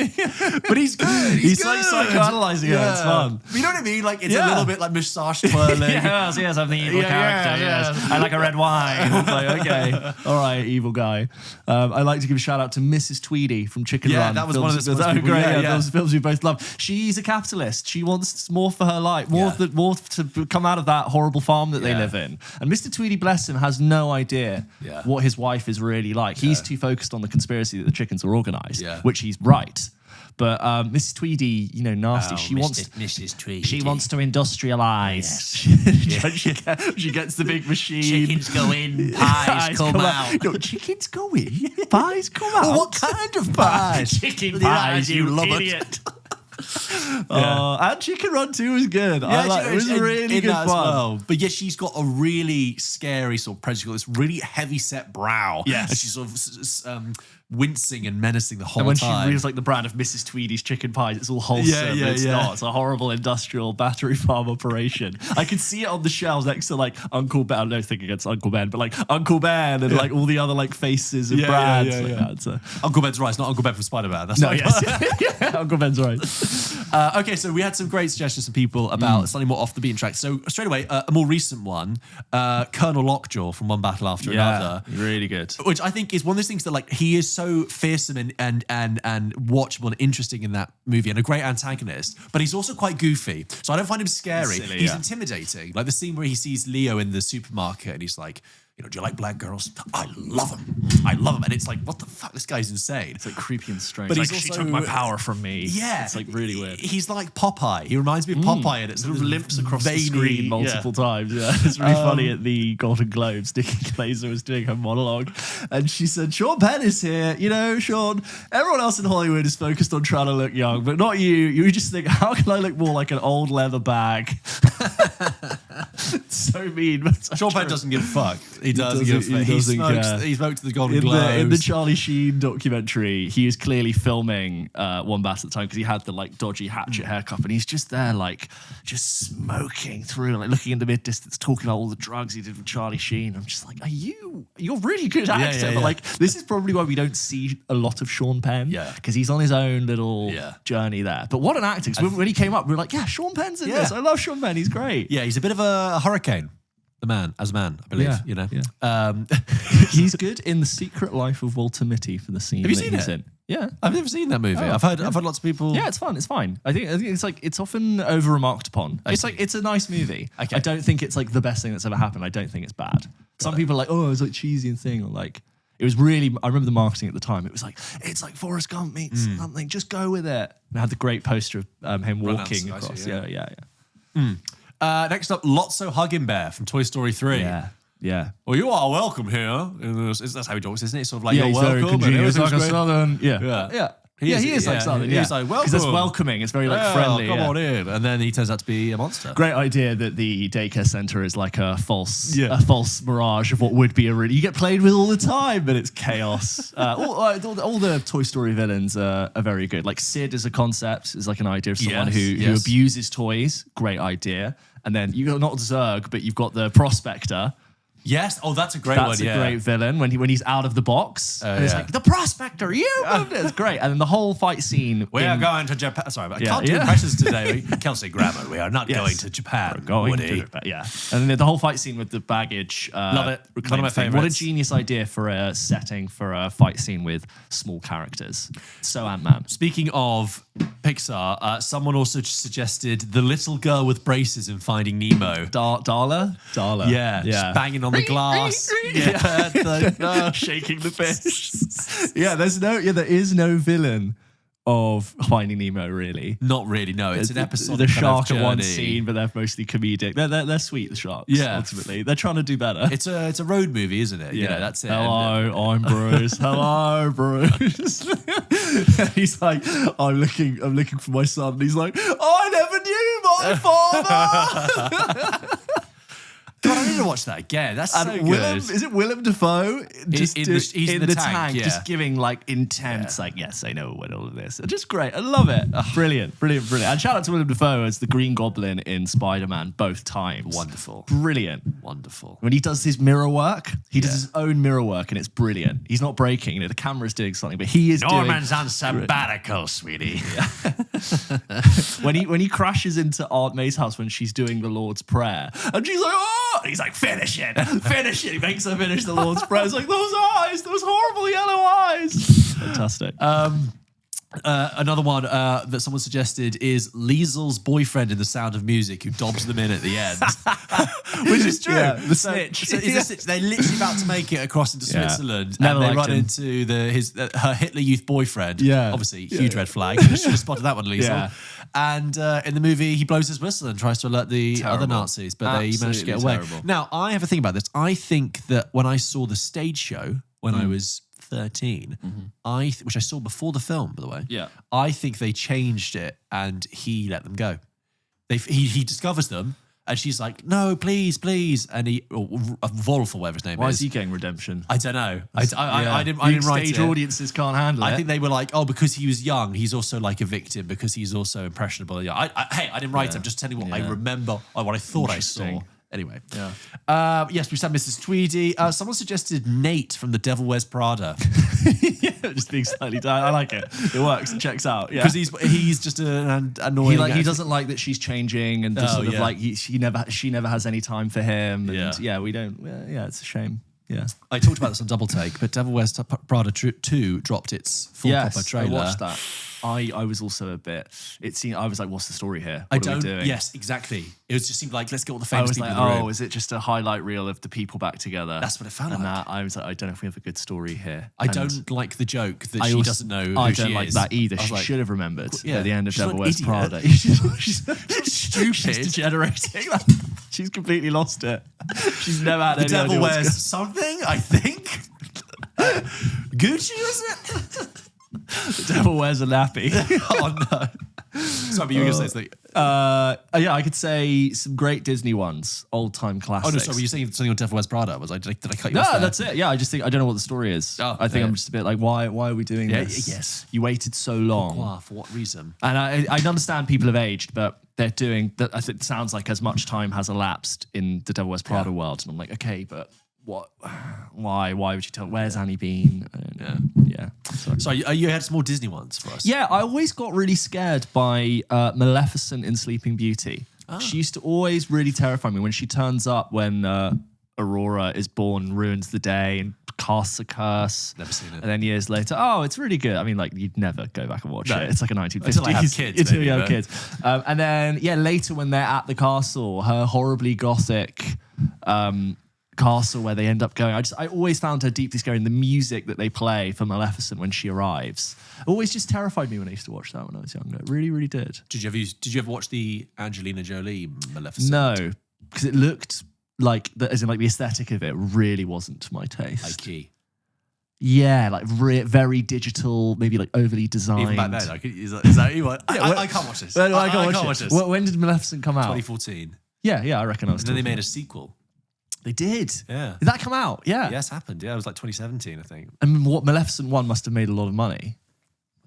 But he's good. He's like psychoanalyzing it. It's fun. But you know what I mean? Like it's a little bit like moustache twirling. yes, I'm the evil character. Yes, I like a red wine. It's like, okay, all right, evil guy. I like to give a shout out to Mrs. Tweedy from Chicken Run. Yeah, that was one of the great. Those films we both love. She's a capitalist. She wants more for her life. More to come out of that horrible farm that they live in. And Mr. Tweedy, bless him, has no idea what his wife is really like. He's too focused on the conspiracy that the chickens are organised, which he's right. But Mrs. Tweedy, nasty. She wants Mrs. Tweedy. She wants to industrialise. She gets the big machine. Chickens go in, pies come out. No, chickens go in, pies come out. Well, what kind of pies? Chicken pies, you idiot. And Chicken Run 2 was good. It was really good fun. Well. But yeah, she's got a really scary sort of presence. She's got this really heavy set brow. Yes. And she's sort of wincing and menacing the whole And when time. she reads like the brand of Mrs. Tweedy's chicken pies, it's all wholesome. Yeah, It's yeah. not. It's a horrible industrial battery farm operation. I could see it on the shelves next to like Uncle Ben. I don't think against Uncle Ben, but like Uncle Ben and like all the other like faces and brands. Like that. So. Uncle Ben's right. It's not Uncle Ben from Spider-Man. That's No, not yes. Yeah, Uncle Ben's right. Okay, so we had some great suggestions from people about slightly more off the beaten track. So straight away, a more recent one, Colonel Lockjaw from One Battle After Another. Really good. Which I think is one of those things that like he is so fearsome and watchable and interesting in that movie and a great antagonist, but he's also quite goofy. So I don't find him scary. Silly, he's yeah. intimidating. Like the scene where he sees Leo in the supermarket and he's like, you know, do you like black girls? I love them. I love them. And it's like, what the fuck? This guy's insane. It's like creepy and strange. But Like, he's she also- took my power from me. Yeah. It's like really weird. He's like Popeye. He reminds me of Popeye and it's Sort of limps across veiny, the screen multiple times. Yeah, it's really funny at the Golden Globes. Nikki Glaser was doing her monologue, and she said, "Sean Penn is here. You know, Sean. Everyone else in Hollywood is focused on trying to look young, but not you. You just think, how can I look more like an old leather bag?" So mean. But so Sean Penn true. doesn't give a fuck. He doesn't doesn't- give a fuck. he doesn't care. He smoked to the Golden In Globes. the Charlie Sheen documentary, he was clearly filming One Bat at the time because he had the like dodgy hatchet haircut, and he's just there like just smoking through, like looking in the mid distance, talking about all the drugs he did with Charlie Sheen. I'm just like, you're really good actor, yeah, but yeah. like this is probably why we don't see a lot of Sean Penn, Yeah. because he's on his own little Yeah. journey there. But what an actor! 'Cause when he came up, we were like, yeah, Sean Penn's in Yeah. this. I love Sean Penn. He's great. Yeah, he's a bit of a hurricane. The man, as a man, I believe. Yeah, You know. yeah. He's good in The Secret Life of Walter Mitty for the scene Have you that seen he's it? in. Yeah. I've never seen that movie. Oh, I've heard lots of people. Yeah, it's fun. It's fine. I think it's like it's often over remarked upon. It's like it's a nice movie. Okay. I don't think it's like the best thing that's ever happened. I don't think it's bad. Some people are like, oh, it was like cheesy and thing, or like it was really. I remember the marketing at the time. It was like it's like Forrest Gump meets something. Just go with it. And I had the great poster of him walking I see, across. yeah. Yeah. Next up, Lotso Hugging Bear from Toy Story 3. Yeah. Well, you are welcome here. That's how he talks, isn't it? It's sort of like, Yeah, you're he's very welcome. congenial. He's like a everything's great. southern. Yeah. Yeah. He He is, is like yeah. southern. He's Yeah. like, Because it's welcome. welcoming. It's very like Yeah, friendly. come yeah. on in. And then he turns out to be a monster. Great idea that the daycare center is like a false Yeah. mirage of what would be a really. You get played with all the time, but it's chaos. All the Toy Story villains are very good. Like Sid as a concept is like an idea of someone Yes, who yes. abuses toys. Great idea. And then you got not Zurg, but you've got the Prospector. Yes. Oh, that's a great That's one. a Yeah. great villain when he's out of the box. And it's yeah. like, the Prospector, you moved it. It's great. And then the whole fight scene. We are going to Japan. Sorry, but I Yeah, can't do yeah. impressions today. Kelsey Grammer. We are not Yes. going to Japan. Going Woody. to Japan, yeah. And then the whole fight scene with the baggage. Love it. reclaimed One of my thing. What a favourites. genius idea for a setting for a fight scene with small characters. So Ant-Man. Speaking of Pixar, someone also suggested the little girl with braces in Finding Nemo. Darla? Darla. Yeah, just banging on the glass. Shaking the fish. There is no villain of Finding Nemo, really. Not really, no. It's an episode. The shark at one scene, but they're mostly comedic. They're sweet, the sharks. Yeah. Ultimately, they're trying to do better. It's a road movie, isn't it? You know, that's it. Hello, I'm Bruce. Hello, Bruce. He's like, I'm looking for my son. And he's like, I never knew my father. God, I need to watch that again. That's so good. Is it Willem Dafoe? He's in the tank, yeah. just giving like intense, like, yes, I know what all of this. Just great. I love it. Brilliant. And shout out to Willem Dafoe as the Green Goblin in Spider-Man both times. Wonderful. Brilliant. Wonderful. When he does his mirror work, he does his own mirror work and it's brilliant. He's not breaking, the camera's doing something, but he is Norman's on sabbatical, sweetie. when he crashes into Aunt May's house when she's doing the Lord's Prayer, and she's like, oh, and he's like, finish it. He makes her finish the Lord's Prayer. It's like, those eyes, those horrible yellow eyes. Fantastic. Another one that someone suggested is Liesel's boyfriend in The Sound of Music, who dobs them in at the end, which is true. Yeah, the snitch. So he's a snitch. They're literally about to make it across into Yeah. Switzerland, Never and they liked run him. into her Hitler Youth boyfriend. Yeah. Obviously, huge red flag. You should have spotted that one, Liesel. Yeah. And in the movie, he blows his whistle and tries to alert the Terrible. other Nazis, but they managed to get Absolutely away. terrible. Now, I have a thing about this. I think that when I saw the stage show when I was 13, which I saw before the film, by the way. Yeah. I think they changed it and he let them go. He discovers them And she's like, no, please, please. And Wolf or whatever his name Why is. is he getting redemption? I don't know. I didn't write Stage it. audiences can't handle it. I think they were like, oh, because he was young, he's also like a victim because he's also impressionable. Yeah, I didn't write it. I'm just telling you what I remember, or what I thought I saw. Anyway, yes, we said Mrs. Tweedy. Someone suggested Nate from The Devil Wears Prada. Just being slightly. I like it. It works. It checks out. Yeah, because he's just an annoying. He doesn't like that she's changing, and just sort of like she never has any time for him. And we don't. Yeah, it's a shame. Yeah, I talked about this on Double Take, but Devil Wears Prada 2 dropped its full proper trailer. I watched that. I was also a bit. It seemed. I was like, "What's the story here? What are we doing?" Yes, exactly. It just seemed like let's get all the famous people. I was in the like, room. is it just a highlight reel of the people back together? That's what it felt and like. I was like, I don't know if we have a good story here. I don't like the joke that she doesn't know who I she don't like is. that either. She like, should have remembered at the end of she's Devil not Wears an Prada. idiot. She's stupid. She's degenerating. She's completely lost it. She's never had the any Devil idea Wears something, I think. Gucci, is it? The Devil Wears a nappy. Oh no. Sorry, but you were going to say something. Yeah, I could say some great Disney ones, old time classics. Oh no, sorry, were you saying something on Devil Wears Prada? Did I cut you No, off there? that's it. Yeah, I just think I don't know what the story is. I think I'm just a bit like, why are we doing this? Yes. You waited so long. Pourquoi? For what reason? And I understand people have aged, but they're doing that. I think it sounds like as much time has elapsed in the Devil Wears Prada world, and I'm like, okay, but what? Why would you tell? Where's Annie Bean? Yeah. So you had some more Disney ones for us. Yeah, I always got really scared by Maleficent in Sleeping Beauty. She used to always really terrify me when she turns up when Aurora is born, ruins the day, and casts a curse. Never seen it. And then years later, it's really good. I mean, like, you'd never go back and watch it. It's like a 1950s. Until I have kids. Until you have kids. And then, later when they're at the castle, her horribly gothic castle where they end up going. I always found her deeply scary. And the music that they play for Maleficent when she arrives always just terrified me when I used to watch that when I was younger. It really, really did. Did you ever watch the Angelina Jolie Maleficent? No, because it looked like, as in like the aesthetic of it really wasn't to my taste. High key. Yeah, like very digital, maybe like overly designed. Even back then, like, is that you want? I can't watch this. I can't watch this. When did Maleficent come out? 2014. Yeah, I reckon I was. And then they made a sequel. They did. Yeah. Did that come out? Yeah. Yes, happened. Yeah, it was like 2017, I think. And what Maleficent 1 must have made a lot of money.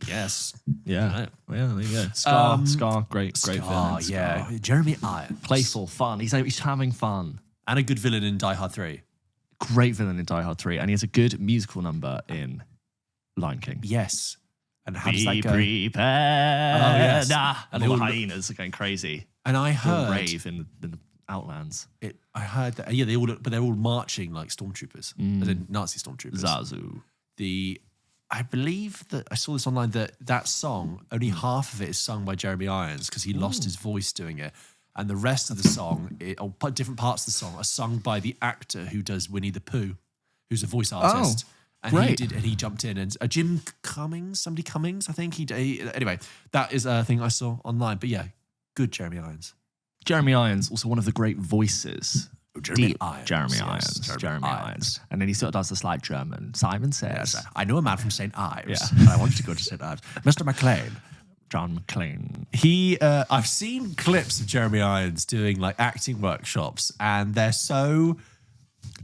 Yes. Yeah. Right. Well, there you go. Scar, great villain. Yeah. Scar. Jeremy Irons. Playful, fun. He's having fun. And a good villain in Die Hard 3. Great villain in Die Hard 3. And he has a good musical number in Lion King. Yes. And how does that go? Prepared. Oh, yes. And all the hyenas are going crazy. And I heard... rave in the Outlands. I heard that, they're all marching like stormtroopers. As in Nazi stormtroopers. Zazu. I believe that I saw this online that song, only half of it is sung by Jeremy Irons because he lost his voice doing it. And the rest of the song, or different parts of the song, are sung by the actor who does Winnie the Pooh, who's a voice artist. And great. he jumped in. And Jim Cummings, somebody Cummings, I think. Anyway, that is a thing I saw online. But yeah, good Jeremy Irons. Jeremy Irons, also one of the great voices. Jeremy Irons. Jeremy Yes, Irons. And then he sort of does this like German. Simon says. Yes, I know a man from St. Ives. Yeah. And I wanted to go to St. Ives. Mr. McLean. John McClane. I've seen clips of Jeremy Irons doing like acting workshops, and they're so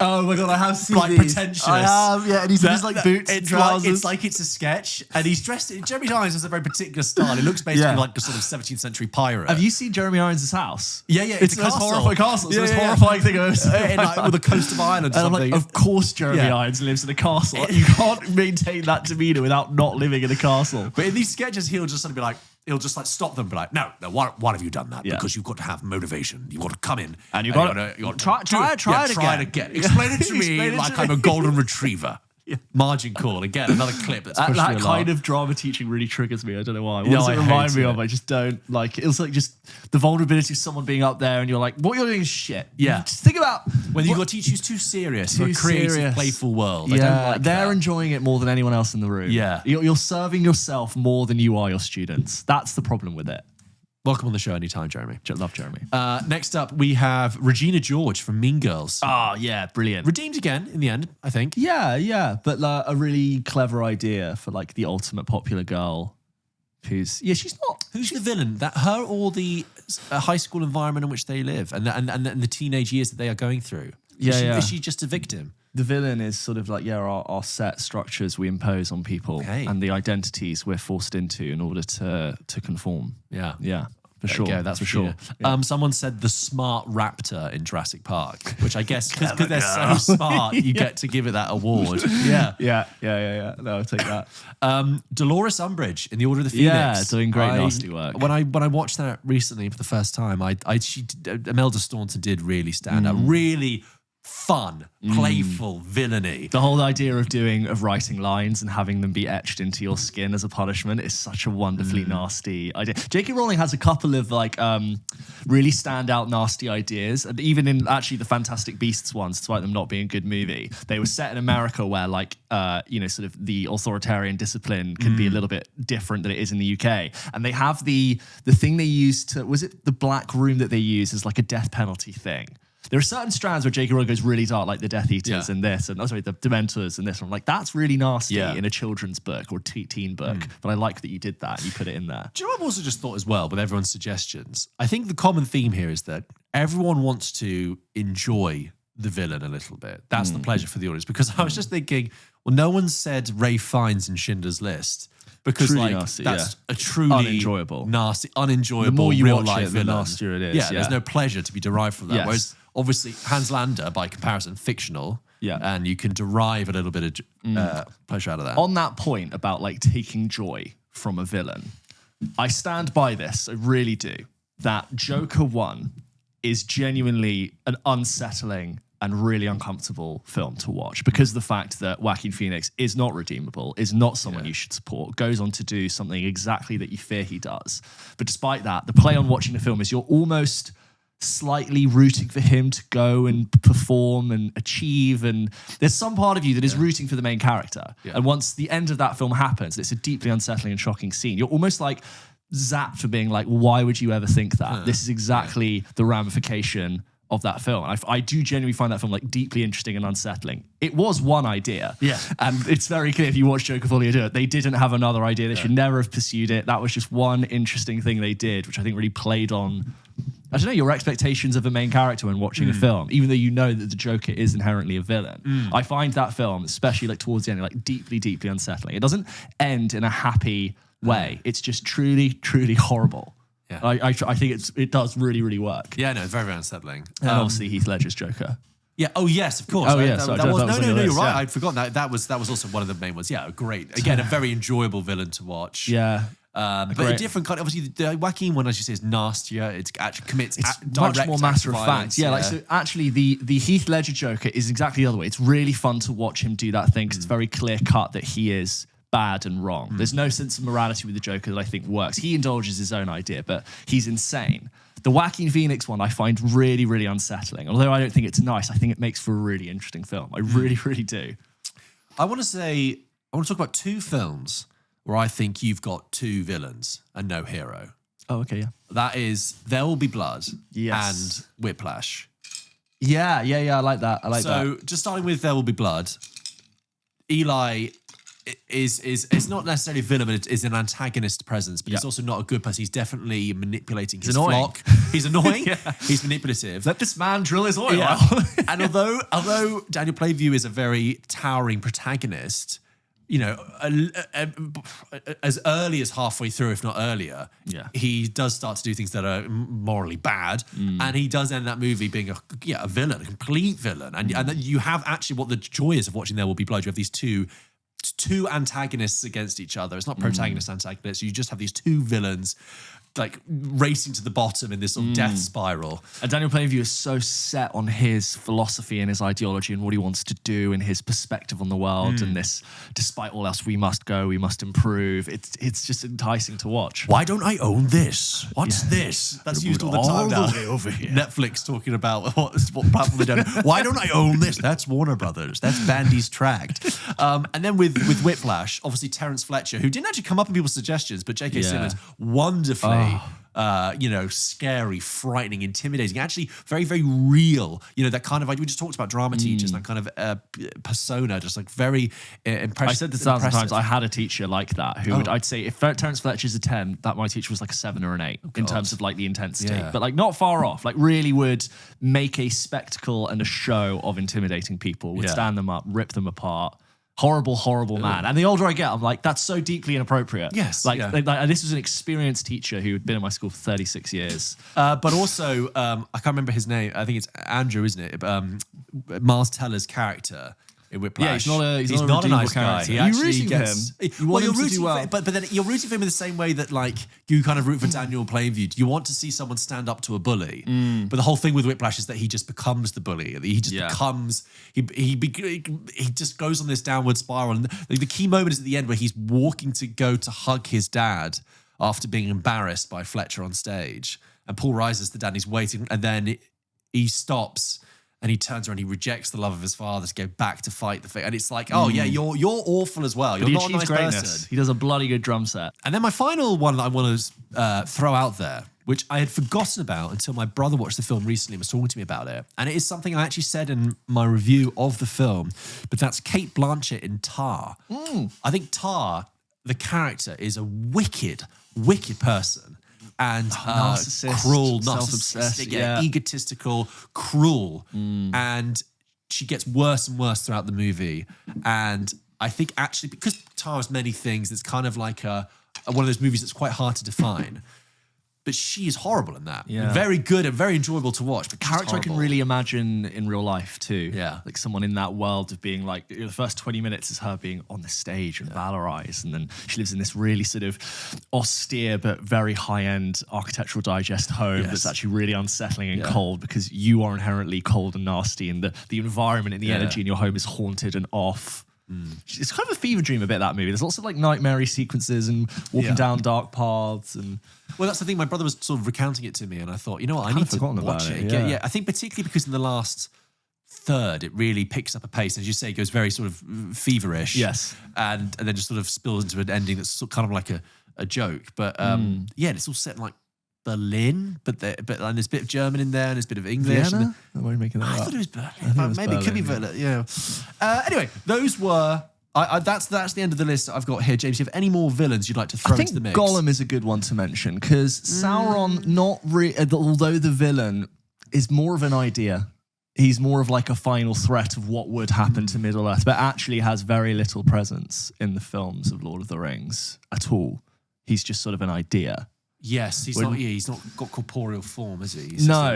Oh my God, I have seen like these. pretentious. I have, yeah, and he's in his like boots and trousers. It's like it's a sketch, and he's dressed. Jeremy Irons has a very particular style. He looks basically like a sort of 17th century pirate. Have you seen Jeremy Irons' house? Yeah. It's a the most castle. horrifying castle. It's the most Yeah. horrifying thing I've ever seen. In, like, with the coast of Ireland or And I'm something. like, of course Jeremy Yeah. Irons lives in a castle. You can't maintain that demeanor without not living in a castle. But in these sketches, he'll just sort of be like, he'll just like stop them and be like, no, why have you done that? Yeah. Because you've got to have motivation. You've got to come in. And you've got to try it again. Explain it to me Explain it like to I'm me. a golden retriever. Margin call. Again, another clip that's pushed That me a kind lot. of drama teaching really triggers me. I don't know why. What No, does it I remind hate me it. of? I just don't like it. It's like just the vulnerability of someone being up there and you're like, what you're doing is shit. Yeah. Just think about When you've got to teach who's too serious for a Too creative, serious. playful world. I Yeah, don't like they're that. enjoying it more than anyone else in the room. Yeah. You're serving yourself more than you are your students. That's the problem with it. Welcome on the show anytime, Jeremy. Love Jeremy. Next up, we have Regina George from Mean Girls. Oh, yeah, brilliant. Redeemed again in the end, I think. Yeah, but a really clever idea for like the ultimate popular girl who's, she's not. Who's the villain? That her or the a high school environment in which they live and the teenage years that they are going through. Is she just a victim? The villain is sort of like, our set structures we impose on people and the identities we're forced into in order to conform. Yeah. Yeah. For sure. Yeah, that's for sure. Yeah. Someone said the smart raptor in Jurassic Park, which I guess because they're so smart, you get to give it that award. Yeah. Yeah. No, I'll take that. Dolores Umbridge in The Order of the Phoenix. Yeah, doing great nasty work. When I watched that recently for the first time, Imelda Staunton did really stand out. Really fun, playful villainy. The whole idea of writing lines and having them be etched into your skin as a punishment is such a wonderfully nasty idea. J.K. Rowling has a couple of really standout nasty ideas, and even in actually the Fantastic Beasts ones, despite them not being a good movie, they were set in America where sort of the authoritarian discipline can be a little bit different than it is in the UK. And they have the thing they used to, was it the black room that they use as like a death penalty thing? There are certain strands where J.K. Rowling goes really dark, like the Death Eaters and this, and the Dementors and this. I'm like, that's really nasty in a children's book or teen book. But I like that you did that and you put it in there. Do you know what I've also just thought as well with everyone's suggestions? I think the common theme here is that everyone wants to enjoy the villain a little bit. That's the pleasure for the audience. Because I was just thinking, well, no one said Ralph Fiennes in Schindler's List. Because truly nasty, that's a truly unenjoyable, unenjoyable, the more you real watch life it, villain. the nastier it is. Yeah, there's no pleasure to be derived from that. Yes. Whereas obviously Hans Lander, by comparison, fictional. Yeah. And you can derive a little bit of pleasure out of that. On that point about like taking joy from a villain, I stand by this, I really do, that Joker 1 is genuinely an unsettling and really uncomfortable film to watch because of the fact that Joaquin Phoenix is not redeemable, is not someone you should support, goes on to do something exactly that you fear he does. But despite that, the play on watching the film is you're almost slightly rooting for him to go and perform and achieve, and there's some part of you that is rooting for the main character. And once the end of that film happens, it's a deeply unsettling and shocking scene. You're almost like zapped for being like, why would you ever think that? This is exactly the ramification of that film. And I do genuinely find that film like deeply interesting and unsettling. It was one idea. Yeah. And it's very clear if you watch Joker Fully Do It, they didn't have another idea. They should never have pursued it. That was just one interesting thing they did, which I think really played on, I don't know, your expectations of a main character when watching a film, even though you know that the Joker is inherently a villain. I find that film, especially like towards the end, like deeply, deeply unsettling. It doesn't end in a happy way. It's just truly, truly horrible. Yeah. I think it does really, really work. Yeah, no, very, very unsettling. And obviously Heath Ledger's Joker. Yeah. Oh, yes, of course. Oh, yeah. You're right. I'd forgotten that was also one of the main ones. Yeah, great. Again, a very enjoyable villain to watch. Yeah. But a different kind. Obviously, the Joaquin one, as you say, is nastier. It actually commits. It's much more matter of fact. Yeah, like so. Actually, the Heath Ledger Joker is exactly the other way. It's really fun to watch him do that thing because it's very clear cut that he is bad and wrong. There's no sense of morality with the Joker that I think works. He indulges his own idea, but he's insane. The Joaquin Phoenix one I find really, really unsettling. Although I don't think it's nice, I think it makes for a really interesting film. I really, really do. I want to talk about two films where I think you've got two villains and no hero. Oh, okay, yeah. That is There Will Be Blood and Whiplash. Yeah, I like that. So just starting with There Will Be Blood, Eli is not necessarily a villain, but is an antagonist presence, but he's also not a good person. He's definitely manipulating his flock. He's annoying. He's manipulative. Let this man drill his oil. Yeah. And although Daniel Plainview is a very towering protagonist, you know, as early as halfway through, if not earlier, he does start to do things that are morally bad, and he does end that movie being a villain, a complete villain. And you have actually what the joy is of watching There Will Be Blood. You have these two antagonists against each other. It's not protagonist antagonists. You just have these two villains like racing to the bottom in this sort of death spiral. And Daniel Plainview is so set on his philosophy and his ideology and what he wants to do and his perspective on the world and this, despite all else, we must go, we must improve. It's just enticing to watch. Why don't I own this? What's this? That's used all the time now. The way over here. Netflix talking about what platform they're doing. Why don't I own this? That's Warner Brothers. That's Bandy's Tract. And then with Whiplash, obviously Terence Fletcher, who didn't actually come up in people's suggestions, but J.K. Simmons wonderfully scary, frightening, intimidating, actually very, very real. That kind of, we just talked about drama teachers, that kind of persona, just like very impressive. I said this 1,000 times. I had a teacher like that who would, I'd say, if Terence Fletcher's a 10, that my teacher was like a 7 or an 8 in terms of like the intensity, but like not far off. Like really would make a spectacle and a show of intimidating people, would stand them up, rip them apart. Horrible, horrible man. And the older I get, I'm like, that's so deeply inappropriate. Yes. Like this was an experienced teacher who had been in my school for 36 years. But also, I can't remember his name. I think it's Andrew, isn't it? Miles Teller's character in Whiplash. Yeah, he's not a nice guy. He actually gets. You're rooting for him, but then you're rooting for him in the same way that like you kind of root for Daniel Plainview. You want to see someone stand up to a bully, but the whole thing with Whiplash is that he just becomes the bully. He just becomes he just goes on this downward spiral. And the key moment is at the end where he's walking to go to hug his dad after being embarrassed by Fletcher on stage, and Paul Reiser's the dad. And he's waiting, and then he stops. And he turns around, he rejects the love of his father to go back to fight the fate. And it's like, oh yeah, you're awful as well. You're not a nice person. He does a bloody good drum set. And then my final one that I want to throw out there, which I had forgotten about until my brother watched the film recently and was talking to me about it. And it is something I actually said in my review of the film, but that's Cate Blanchett in Tar. I think Tar, the character, is a wicked, wicked person. And cruel, narcissistic, egotistical, cruel. And she gets worse and worse throughout the movie. And I think actually, because Tar is many things, it's kind of like one of those movies that's quite hard to define. But she is horrible in that. Yeah. Very good and very enjoyable to watch. But Character I can really imagine in real life too. Yeah. Like someone in that world of being like, the first 20 minutes is her being on the stage and valorized. And then she lives in this really sort of austere but very high-end Architectural Digest home that's actually really unsettling and cold because you are inherently cold and nasty, and the environment and the energy in your home is haunted and off. It's kind of a fever dream a bit, that movie. There's lots of like nightmare sequences and walking down dark paths. And well, that's the thing. My brother was sort of recounting it to me, and I thought, I need to watch it. Yeah, I think particularly because in the last third, it really picks up a pace. As you say, it goes very sort of feverish. Yes. And then just sort of spills into an ending that's kind of like a joke. But it's all set in like Berlin, but and there's a bit of German in there and there's a bit of English. Vienna? Why are you making that up? I thought it was Berlin. Maybe it could be Berlin. Yeah. Anyway, those were. That's the end of the list that I've got here. James, do you have any more villains you'd like to throw into the mix? Gollum is a good one to mention because Sauron, although the villain is more of an idea. He's more of like a final threat of what would happen to Middle-earth, but actually has very little presence in the films of Lord of the Rings at all. He's just sort of an idea. Yes, he's not got corporeal form, is he?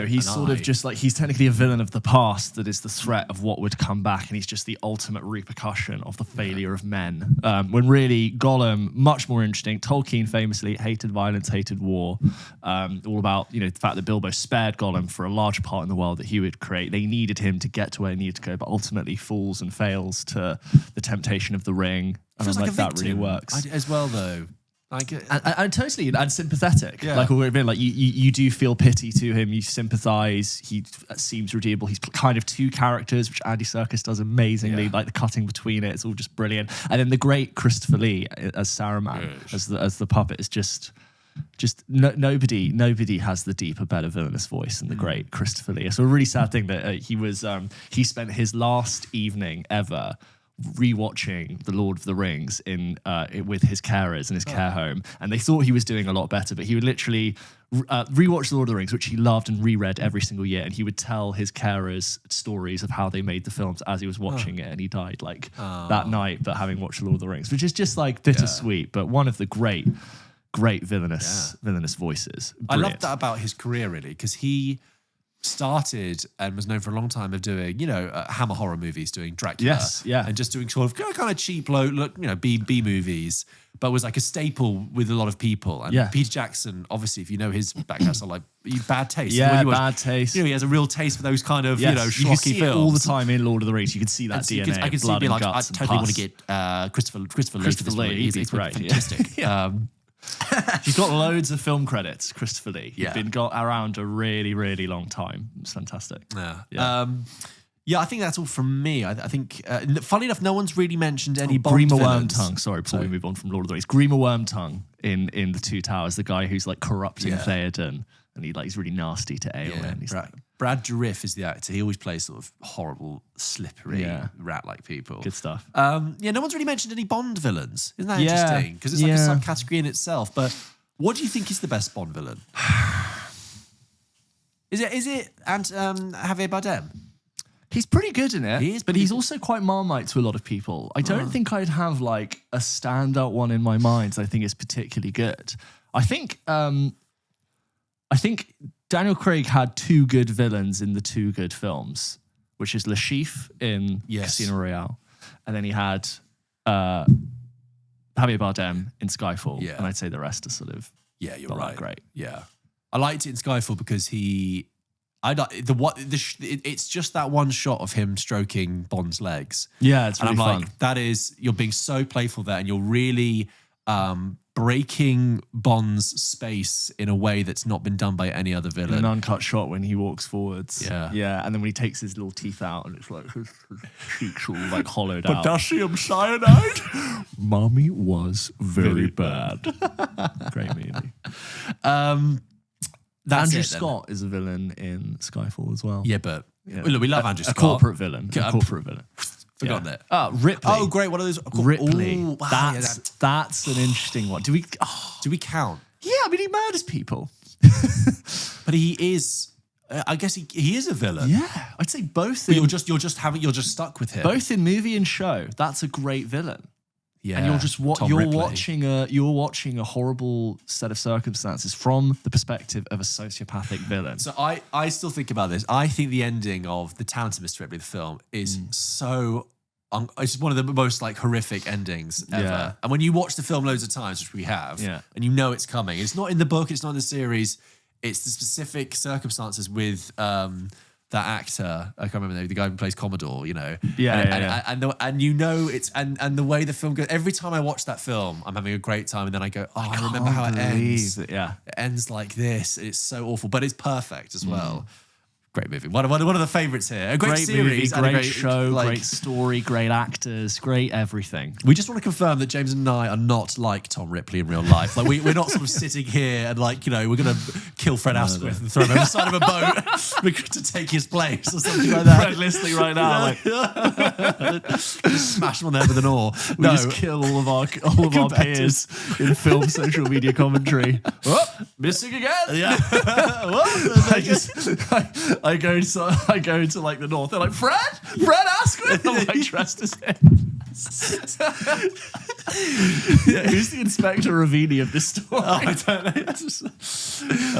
He's sort of just like, he's technically a villain of the past that is the threat of what would come back, and he's just the ultimate repercussion of the failure of men. When really Gollum, much more interesting. Tolkien famously hated violence, hated war. All about, the fact that Bilbo spared Gollum for a large part in the world that he would create. They needed him to get to where he needed to go, but ultimately falls and fails to the temptation of the ring. And feels like that really works. As well, though. And totally, and sympathetic. Like we've been like, you do feel pity to him. You sympathise. He seems redeemable. He's kind of two characters, which Andy Serkis does amazingly. Like the cutting between it, it's all just brilliant. And then the great Christopher Lee as Saruman, as the puppet, is just nobody has the deeper, better villainous voice than the great Christopher Lee. It's a really sad thing that he spent his last evening ever rewatching The Lord of the Rings with his carers in his care home, and they thought he was doing a lot better, but he would literally rewatch The Lord of the Rings, which he loved and reread every single year, and he would tell his carers stories of how they made the films as he was watching it, and he died that night, but having watched The Lord of the Rings, which is just like bittersweet, but one of the great villainous voices. Brilliant. I love that about his career, really, because he started and was known for a long time of doing, Hammer horror movies, doing Dracula, and just doing sort of kind of cheap, look, B movies, but was like a staple with a lot of people. And Peter Jackson, obviously, if you know his background, so like bad taste. Bad taste. He has a real taste for those kind of schlocky you can see films it all the time in Lord of the Rings. You can see that DNA. I can see it being like, I totally want to get Christopher Lee. He's great. Fantastic. He's got loads of film credits, Christopher Lee. He's been around a really, really long time. It's fantastic. Yeah, I think that's all from me. I think, funny enough, no one's really mentioned any Bond Grima villains. Wormtongue. Sorry, before we move on from Lord of the Rings. Grima Wormtongue in The Two Towers, the guy who's like corrupting Theoden, and he's really nasty to Eowyn. He's Brad Dourif is the actor. He always plays sort of horrible, slippery, rat-like people. good stuff. No one's really mentioned any Bond villains. Isn't that interesting? Because it's like a subcategory in itself. But what do you think is the best Bond villain? Is it Javier Bardem? He's pretty good in it, He is but he's also quite Marmite to a lot of people. I don't think I'd have like a standout one in my mind. I think it's particularly good. I think Daniel Craig had two good villains in the two good films, which is Le Chiffre in Casino Royale, and then he had Javier Bardem in Skyfall, and I'd say the rest are sort of you're not right. that great. Yeah, I liked it in Skyfall because it's just that one shot of him stroking Bond's legs. Yeah, it's really fun. Like, you're being so playful there, and you're really breaking Bond's space in a way that's not been done by any other villain. An uncut shot when he walks forwards. Yeah. And then when he takes his little teeth out and it's like his cheeks all like hollowed out. Potassium cyanide. Mommy was very bad. Great movie. Andrew Scott is a villain in Skyfall as well. Yeah, but look, we love Andrew Scott. A corporate villain. Forgotten it. Ripley. Oh, great. What are those? Ripley. Ooh, wow, that's an interesting one. Do we count? Yeah, I mean, he murders people. But he is, I guess he is a villain. Yeah, I'd say both. But you're just stuck with him. Both in movie and show. That's a great villain. Yeah, and you're watching a horrible set of circumstances from the perspective of a sociopathic villain. So I still think about this. I think the ending of The Talented Mr. Ripley, the film, is so. It's one of the most like horrific endings ever. Yeah. And when you watch the film loads of times, which we have, and you know it's coming. It's not in the book. It's not in the series. It's the specific circumstances with that actor. I can't remember the guy who plays Commodore. You know. And you know it's and the way the film goes. Every time I watch that film, I'm having a great time, and then I go, oh, I remember how it ends. It ends like this. It's so awful, but it's perfect as well. Great movie. One of the favourites here. A great series. Movie, great show, great story, great actors, great everything. We just want to confirm that James and I are not like Tom Ripley in real life. Like we're not sort of sitting here and like, we're going to kill Fred Asquith and throw him on the side of a boat to take his place or something like that. Fred listening right now. Just smash him on the head with an oar. We just kill all of our peers in film social media commentary. Missing again? Yeah. I go into like the north. They're like, Fred Asquith. I'm like dressed as him. Who's the Inspector Ravini of this story? I don't know.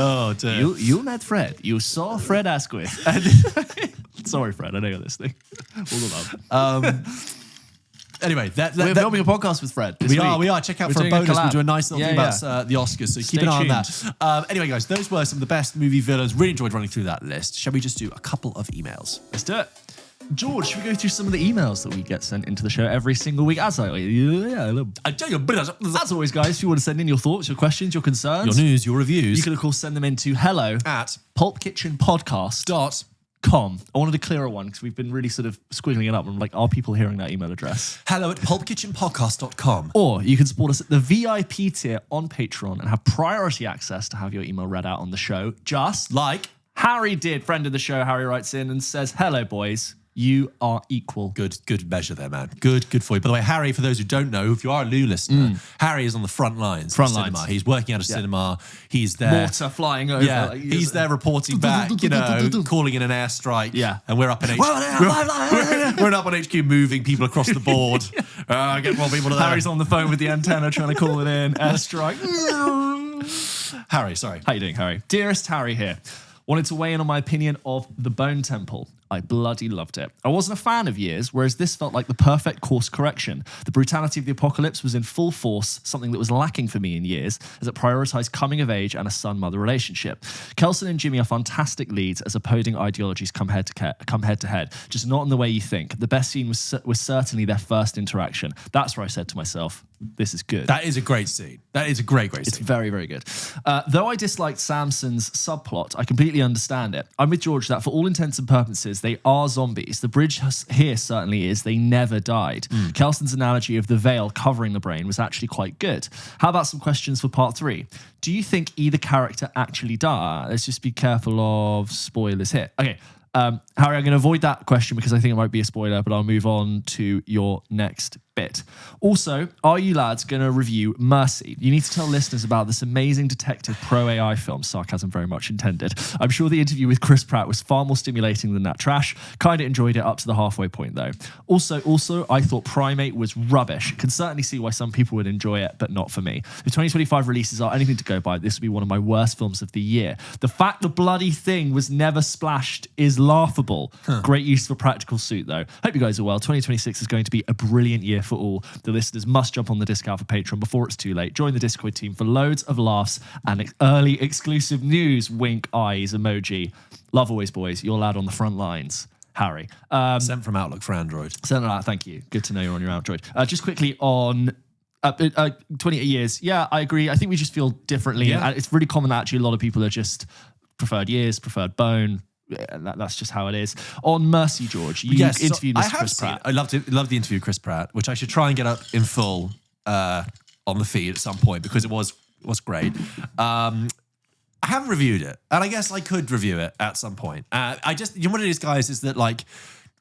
Oh dear. You met Fred. You saw Fred Asquith. Sorry, Fred. I know you're listening. All the love. Anyway, we're filming a podcast with Fred. We are. Check out for a bonus. We'll do a nice little thing about the Oscars. So keep an eye on that. Anyway, guys, those were some of the best movie villains. Really enjoyed running through that list. Shall we just do a couple of emails? Let's do it. George, should we go through some of the emails that we get sent into the show every single week? As always, guys, if you want to send in your thoughts, your questions, your concerns, your news, your reviews, you can, of course, send them in to hello@pulpkitchenpodcast.com. I wanted a clearer one because we've been really sort of squiggling it up. I'm like, are people hearing that email address? hello@pulpkitchenpodcast.com. Or you can support us at the VIP tier on Patreon and have priority access to have your email read out on the show, just like Harry did. Friend of the show, Harry writes in and says, hello, boys. You are equal. Good measure there, man. Good for you. By the way, Harry, for those who don't know, if you are a new listener, Harry is on the front lines. Cinema. He's working out of cinema. He's there. Mortar flying over. Yeah, like, he's there reporting back, calling in an airstrike. Yeah. And we're up in HQ. We're up on HQ moving people across the board. Get more people to there. Harry's on the phone with the antenna trying to call it in. Airstrike. Harry, sorry. How you doing, Harry? Dearest Harry here. Wanted to weigh in on my opinion of The Bone Temple. I bloody loved it. I wasn't a fan of Years, whereas this felt like the perfect course correction. The brutality of the apocalypse was in full force, something that was lacking for me in Years, as it prioritized coming of age and a son-mother relationship. Kelson and Jimmy are fantastic leads as opposing ideologies come head to head, just not in the way you think. The best scene was certainly their first interaction. That's where I said to myself, this is good. That is a great scene. That is a great It's scene. very, very good. Though I disliked Samson's subplot, I completely understand it. I'm with George that for all intents and purposes, they are zombies. The bridge here certainly is they never died. Kelson's analogy of the veil covering the brain was actually quite good. How about some questions for part 3? Do you think either character actually died? Let's just be careful of spoilers here. Okay. Harry, I'm going to avoid that question because I think it might be a spoiler, but I'll move on to your next bit. Also, are you lads going to review Mercy? You need to tell listeners about this amazing detective pro AI film, sarcasm very much intended. I'm sure the interview with Chris Pratt was far more stimulating than that trash. Kind of enjoyed it up to the halfway point though. Also, I thought Primate was rubbish. Can certainly see why some people would enjoy it, but not for me. If 2025 releases are anything to go by, this would be one of my worst films of the year. The fact the bloody thing was never splashed is laughable. Great use of a practical suit though. Hope you guys are well. 2026 is going to be a brilliant year for all. The listeners must jump on the discount for Patreon before it's too late. Join the Discord team for loads of laughs and early exclusive news. Wink eyes emoji. Love always, boys. Your lad on the front lines. Harry. Sent from Outlook for Android. Send that. Thank you. Good to know you're on your Android. Just quickly on 28 years. Yeah, I agree. I think we just feel differently. Yeah. And it's really common that actually a lot of people are just preferred years, preferred bone. Yeah, that's just how it is. On Mercy, George, you interviewed Mr. Chris Pratt. I loved the interview with Chris Pratt, which I should try and get up in full on the feed at some point because it was great. I haven't reviewed it, and I guess I could review it at some point. I just, what it is, guys, is that like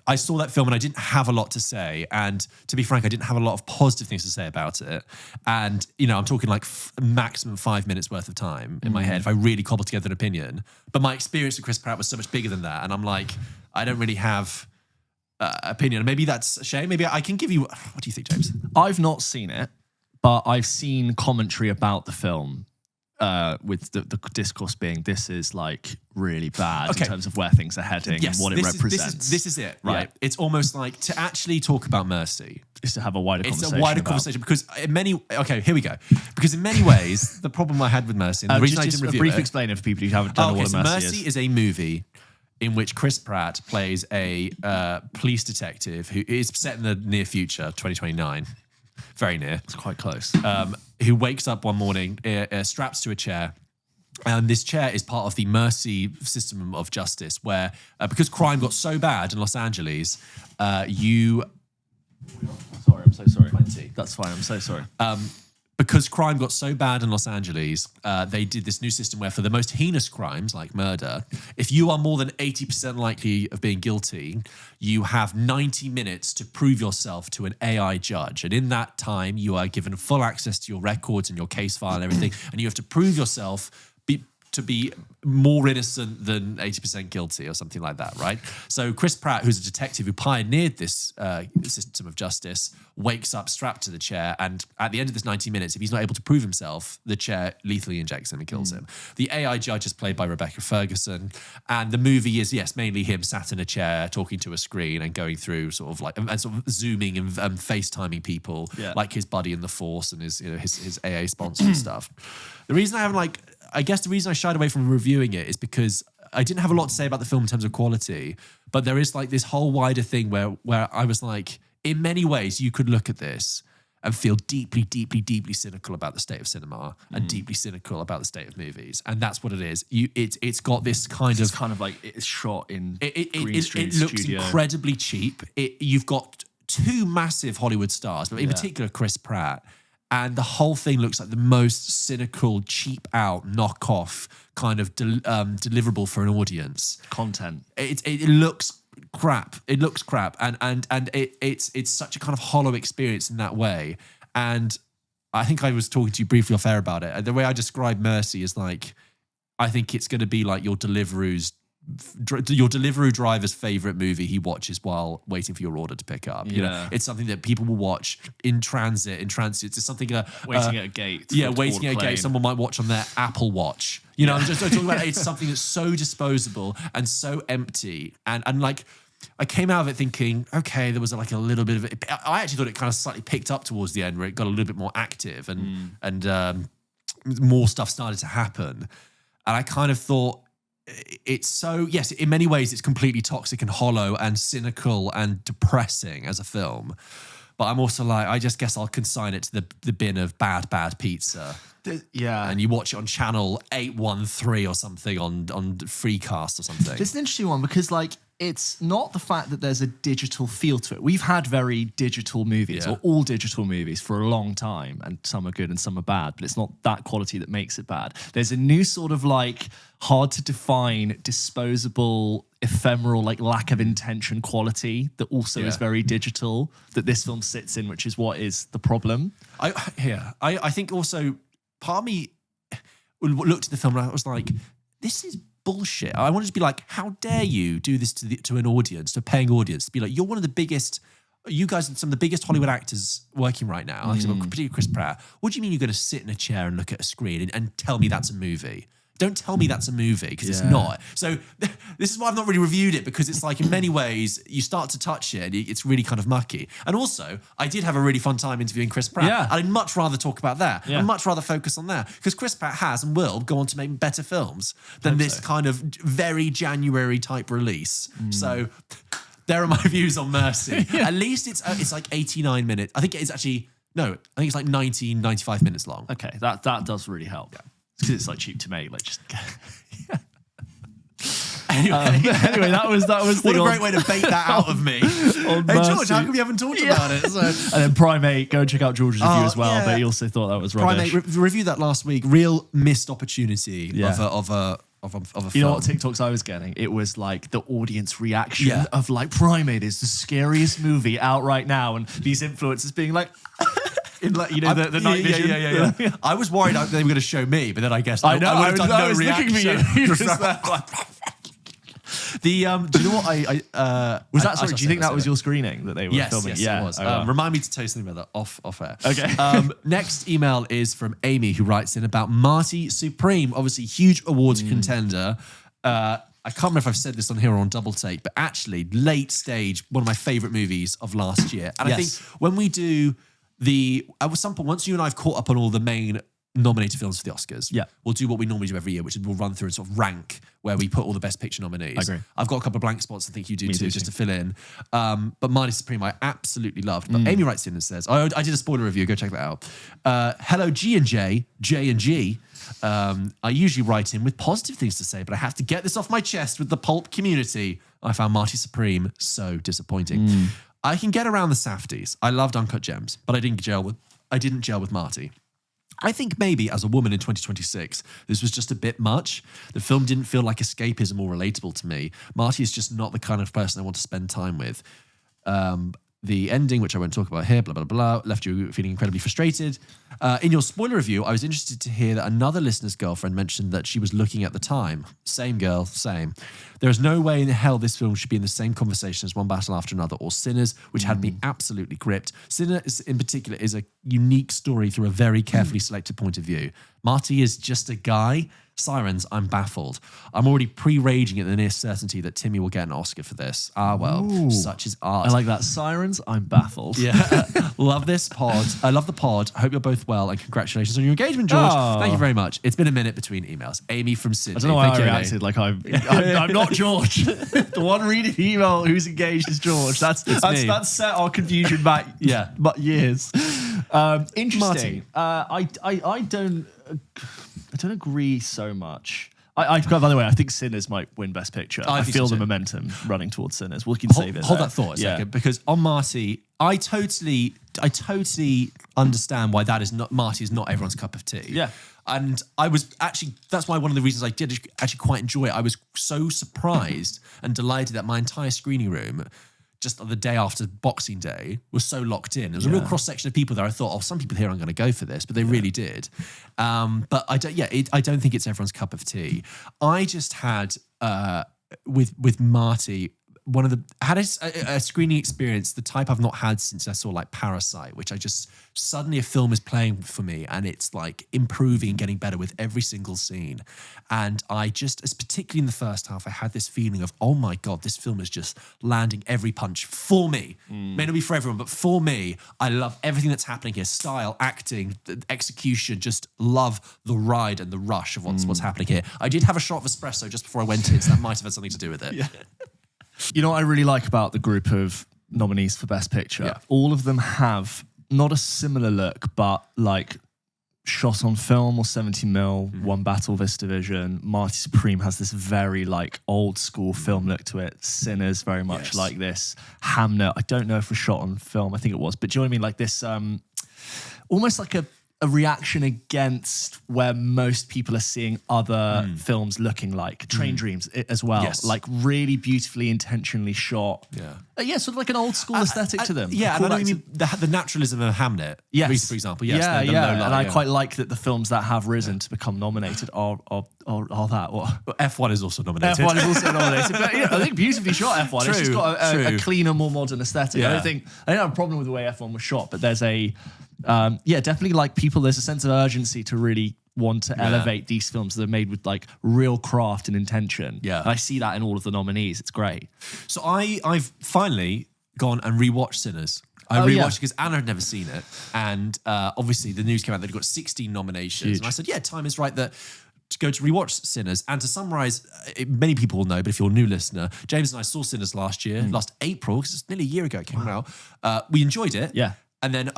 I saw that film and I didn't have a lot to say, and to be frank, I didn't have a lot of positive things to say about it. And I'm talking like maximum 5 minutes worth of time in my head if I really cobble together an opinion. But my experience with Chris Pratt was so much bigger than that, and I'm like, I don't really have opinion. Maybe that's a shame. Maybe I can give you. What do you think, James? I've not seen it, but I've seen commentary about the film. With the discourse being this is like really bad in terms of where things are heading and what it represents. This is it, right? Yeah. It's almost like to actually talk about Mercy is to have a wider conversation. It's a wider conversation because here we go. Because in many ways, the problem I had with Mercy, and the reason I didn't review a brief explainer for people who haven't done what a Mercy is a movie in which Chris Pratt plays a police detective who is set in the near future, 2029. Very near. It's quite close. Who wakes up one morning, straps to a chair. And this chair is part of the Mercy system of justice where, because crime got so bad in Los Angeles, Sorry, I'm so sorry. 20. That's fine, I'm so sorry. Because crime got so bad in Los Angeles, they did this new system where for the most heinous crimes, like murder, if you are more than 80% likely of being guilty, you have 90 minutes to prove yourself to an AI judge. And in that time, you are given full access to your records and your case file and everything, and you have to prove yourself to be more innocent than 80% guilty or something like that, right? So Chris Pratt, who's a detective who pioneered this system of justice, wakes up strapped to the chair, and at the end of this 90 minutes, if he's not able to prove himself, the chair lethally injects him and kills him. The AI judge is played by Rebecca Ferguson, and the movie is, yes, mainly him sat in a chair, talking to a screen and going through sort of like, and sort of zooming and FaceTiming people, like his buddy in the Force and his AA sponsor and stuff. The reason I guess the reason I shied away from reviewing it is because I didn't have a lot to say about the film in terms of quality, but there is like this whole wider thing where I was like, in many ways, you could look at this and feel deeply, deeply, deeply cynical about the state of cinema and deeply cynical about the state of movies, and that's what it is. It's got this kind of... It's kind of like it's shot in green screen It looks studio. incredibly cheap. You've got two massive Hollywood stars, but in particular Chris Pratt. And the whole thing looks like the most cynical, cheap out, knockoff kind of deliverable for an audience. Content. It looks crap. It looks crap, and it's such a kind of hollow experience in that way. And I think I was talking to you briefly off air about it. And the way I describe Mercy is like, I think it's going to be like your Deliveroo driver's favorite movie he watches while waiting for your order to pick up. You know, it's something that people will watch in transit. It's something waiting at a gate. Yeah, waiting at a gate. Someone might watch on their Apple Watch. You know, I'm just talking about it's something that's so disposable and so empty. And like, I came out of it thinking, okay, there was like a little bit of it. I actually thought it kind of slightly picked up towards the end where it got a little bit more active and more stuff started to happen. And I kind of thought, it's so, yes, in many ways it's completely toxic and hollow and cynical and depressing as a film, But I'm also like, I just guess I'll consign it to the bin of bad pizza. Yeah. And you watch it on channel 813 or something on Freecast or something. It's an interesting one because, like, it's not the fact that there's a digital feel to it. We've had very digital movies, or all digital movies, for a long time, and some are good and some are bad, but it's not that quality that makes it bad. There's a new sort of, like, hard to define, disposable, ephemeral, like, lack of intention quality that also is very digital that this film sits in, which is what is the problem. I think also part of me looked at the film and I was like, this is bullshit. I wanted to be like, how dare you do this to an audience, to a paying audience, to be like, you're one of the biggest, you guys are some of the biggest Hollywood actors working right now, particularly Chris Pratt. What do you mean you're going to sit in a chair and look at a screen and tell me that's a movie? Don't tell me that's a movie, because it's not. So this is why I've not really reviewed it, because it's like, in many ways, you start to touch it and it's really kind of mucky. And also, I did have a really fun time interviewing Chris Pratt. Yeah. I'd much rather talk about that. I'd much rather focus on that, because Chris Pratt has and will go on to make better films than this kind of very January type release. So there are my views on Mercy. At least it's like 89 minutes. I think it's actually, no, I think it's like 95 minutes long. Okay, that does really help. Because it's like cheap to make, like just. Anyway, that was. What a great way to bait that out of me. Hey George, how come you haven't talked about it? So. And then Primate, go and check out George's review as well. But he also thought that was rubbish. Primate reviewed that last week. Real missed opportunity of a film. You know what TikToks I was getting? It was like the audience reaction of like, Primate is the scariest movie out right now, and these influencers being like. In like, you know, the night vision. Yeah. I was worried they were going to show me, but then I guess I know. I would have done no was reaction. Looking for you. Just like, do you know what was that? Sorry, do you think that was your screening that they were filming? Yes, it was. Oh, wow. Remind me to tell you something about that off air. Okay. Next email is from Amy, who writes in about Marty Supreme, obviously huge awards contender. I can't remember if I've said this on here or on Double Take, but actually late stage, one of my favourite movies of last year. And I think when we do at some point, once you and I have caught up on all the main nominated films for the Oscars, we'll do what we normally do every year, which is we'll run through and sort of rank where we put all the best picture nominees. I agree. I've got a couple of blank spots. I think you do too, just to fill in. But Marty Supreme, I absolutely loved. But Amy writes in and says, I did a spoiler review. Go check that out. Hello, G&J, J&G. I usually write in with positive things to say, but I have to get this off my chest with the pulp community. I found Marty Supreme so disappointing. I can get around the Safdies. I loved Uncut Gems, but I didn't gel with Marty. I think maybe as a woman in 2026, this was just a bit much. The film didn't feel like escapism or relatable to me. Marty is just not the kind of person I want to spend time with. The ending, which I won't talk about here, blah, blah, blah, left you feeling incredibly frustrated. In your spoiler review, I was interested to hear that another listener's girlfriend mentioned that she was looking at the time. Same girl, same. There is no way in hell this film should be in the same conversation as One Battle After Another or Sinners, which had me absolutely gripped. Sinners, in particular, is a unique story through a very carefully selected point of view. Marty is just a guy. Sirens, I'm baffled. I'm already pre-raging at the near certainty that Timmy will get an Oscar for this. Such is art. I like that. Sirens, I'm baffled. Yeah. Love this pod. I love the pod. I hope you're both well, and congratulations on your engagement, George. Thank you very much. It's been a minute between emails. Amy from Sydney. I don't know why I reacted like I'm not George. The one reading the email who's engaged is George. That's set our confusion back but years. Interesting. I don't agree so much. By the way, I think Sinners might win Best Picture. I feel the momentum running towards Sinners. We can save it. Hold that thought a second, because on Marty, I totally understand why Marty is not everyone's cup of tea. Yeah. And I was actually, that's why one of the reasons I did actually quite enjoy it. I was so surprised and delighted that my entire screening room, just the day after Boxing Day, was so locked in. There was a real cross-section of people there. I thought, some people here aren't going to go for this, but they really did. But I don't think it's everyone's cup of tea. I just had, with Marty, I had a screening experience, the type I've not had since I saw like Parasite, which I just, suddenly a film is playing for me and it's like improving and getting better with every single scene. And I just, as particularly in the first half, I had this feeling of, oh my God, this film is just landing every punch for me. May not be for everyone, but for me. I love everything that's happening here. Style, acting, execution, just love the ride and the rush of what's happening here. I did have a shot of espresso just before I went in, so that might have had something to do with it. Yeah. You know what I really like about the group of nominees for Best Picture. Yeah. All of them have not a similar look, but like shot on film or 70mm, one Battle Vista Vision. Marty Supreme has this very like old school film look to it. Sinners very much like this. Hamnet, I don't know if it was shot on film. I think it was. But do you know what I mean? Like this, almost like a reaction against where most people are seeing other films looking like. Train Dreams as well. Yes. Like really beautifully, intentionally shot. Yeah. Sort of like an old school aesthetic to them. Yeah, and I know you mean the naturalism of Hamnet. Yes. For example. Yes. Yeah, the yeah. low light, And I quite like that the films that have risen to become nominated are that. What? But F1 is also nominated. F1 is also nominated. But I think beautifully shot F1. It's just True, got a true. cleaner, more modern aesthetic. Yeah. I don't have a problem with the way F1 was shot, but there's definitely like there's a sense of urgency to really want to elevate these films that are made with like real craft and intention. Yeah. And I see that in all of the nominees. It's great. So I've finally gone and rewatched Sinners. I rewatched it because Anna had never seen it. And obviously the news came out that it got 16 nominations. Huge. And I said, yeah, time is right to go to rewatch Sinners. And to summarize, many people will know, but if you're a new listener, James and I saw Sinners last year, last April, because it's nearly a year ago it came out. We enjoyed it. Yeah. And then,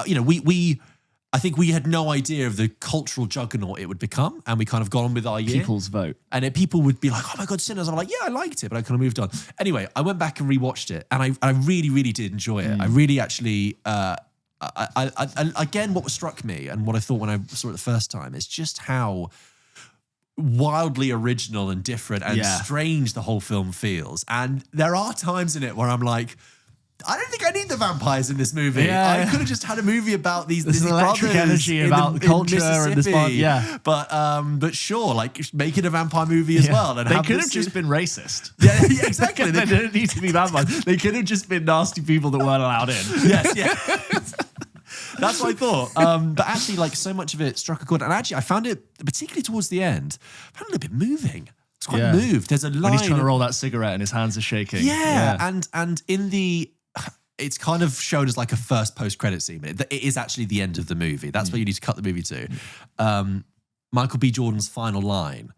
I think we had no idea of the cultural juggernaut it would become. And we kind of got on with our year. People's vote. And people would be like, oh my God, Sinners. I'm like, yeah, I liked it, but I kind of moved on. Anyway, I went back and rewatched it, and I really, really did enjoy it. I really actually, again, what struck me and what I thought when I saw it the first time is just how wildly original and different and strange the whole film feels. And there are times in it where I'm like, I don't think I need the vampires in this movie. Yeah. I could have just had a movie about these electric brothers energy about the culture and this part. Mississippi. Yeah. But sure, like make it a vampire movie as well. And they could have just been racist. Yeah, exactly. They didn't need to be vampires. They could have just been nasty people that weren't allowed in. Yes, yeah. That's what I thought. But actually, like so much of it struck a chord. And actually, I found it, particularly towards the end, I found it a little bit moving. It's quite moved. There's a line. When he's trying to roll that cigarette and his hands are shaking. Yeah. And in the... It's kind of shown as like a first post-credit scene. But it is actually the end of the movie. That's where you need to cut the movie to. Michael B. Jordan's final line.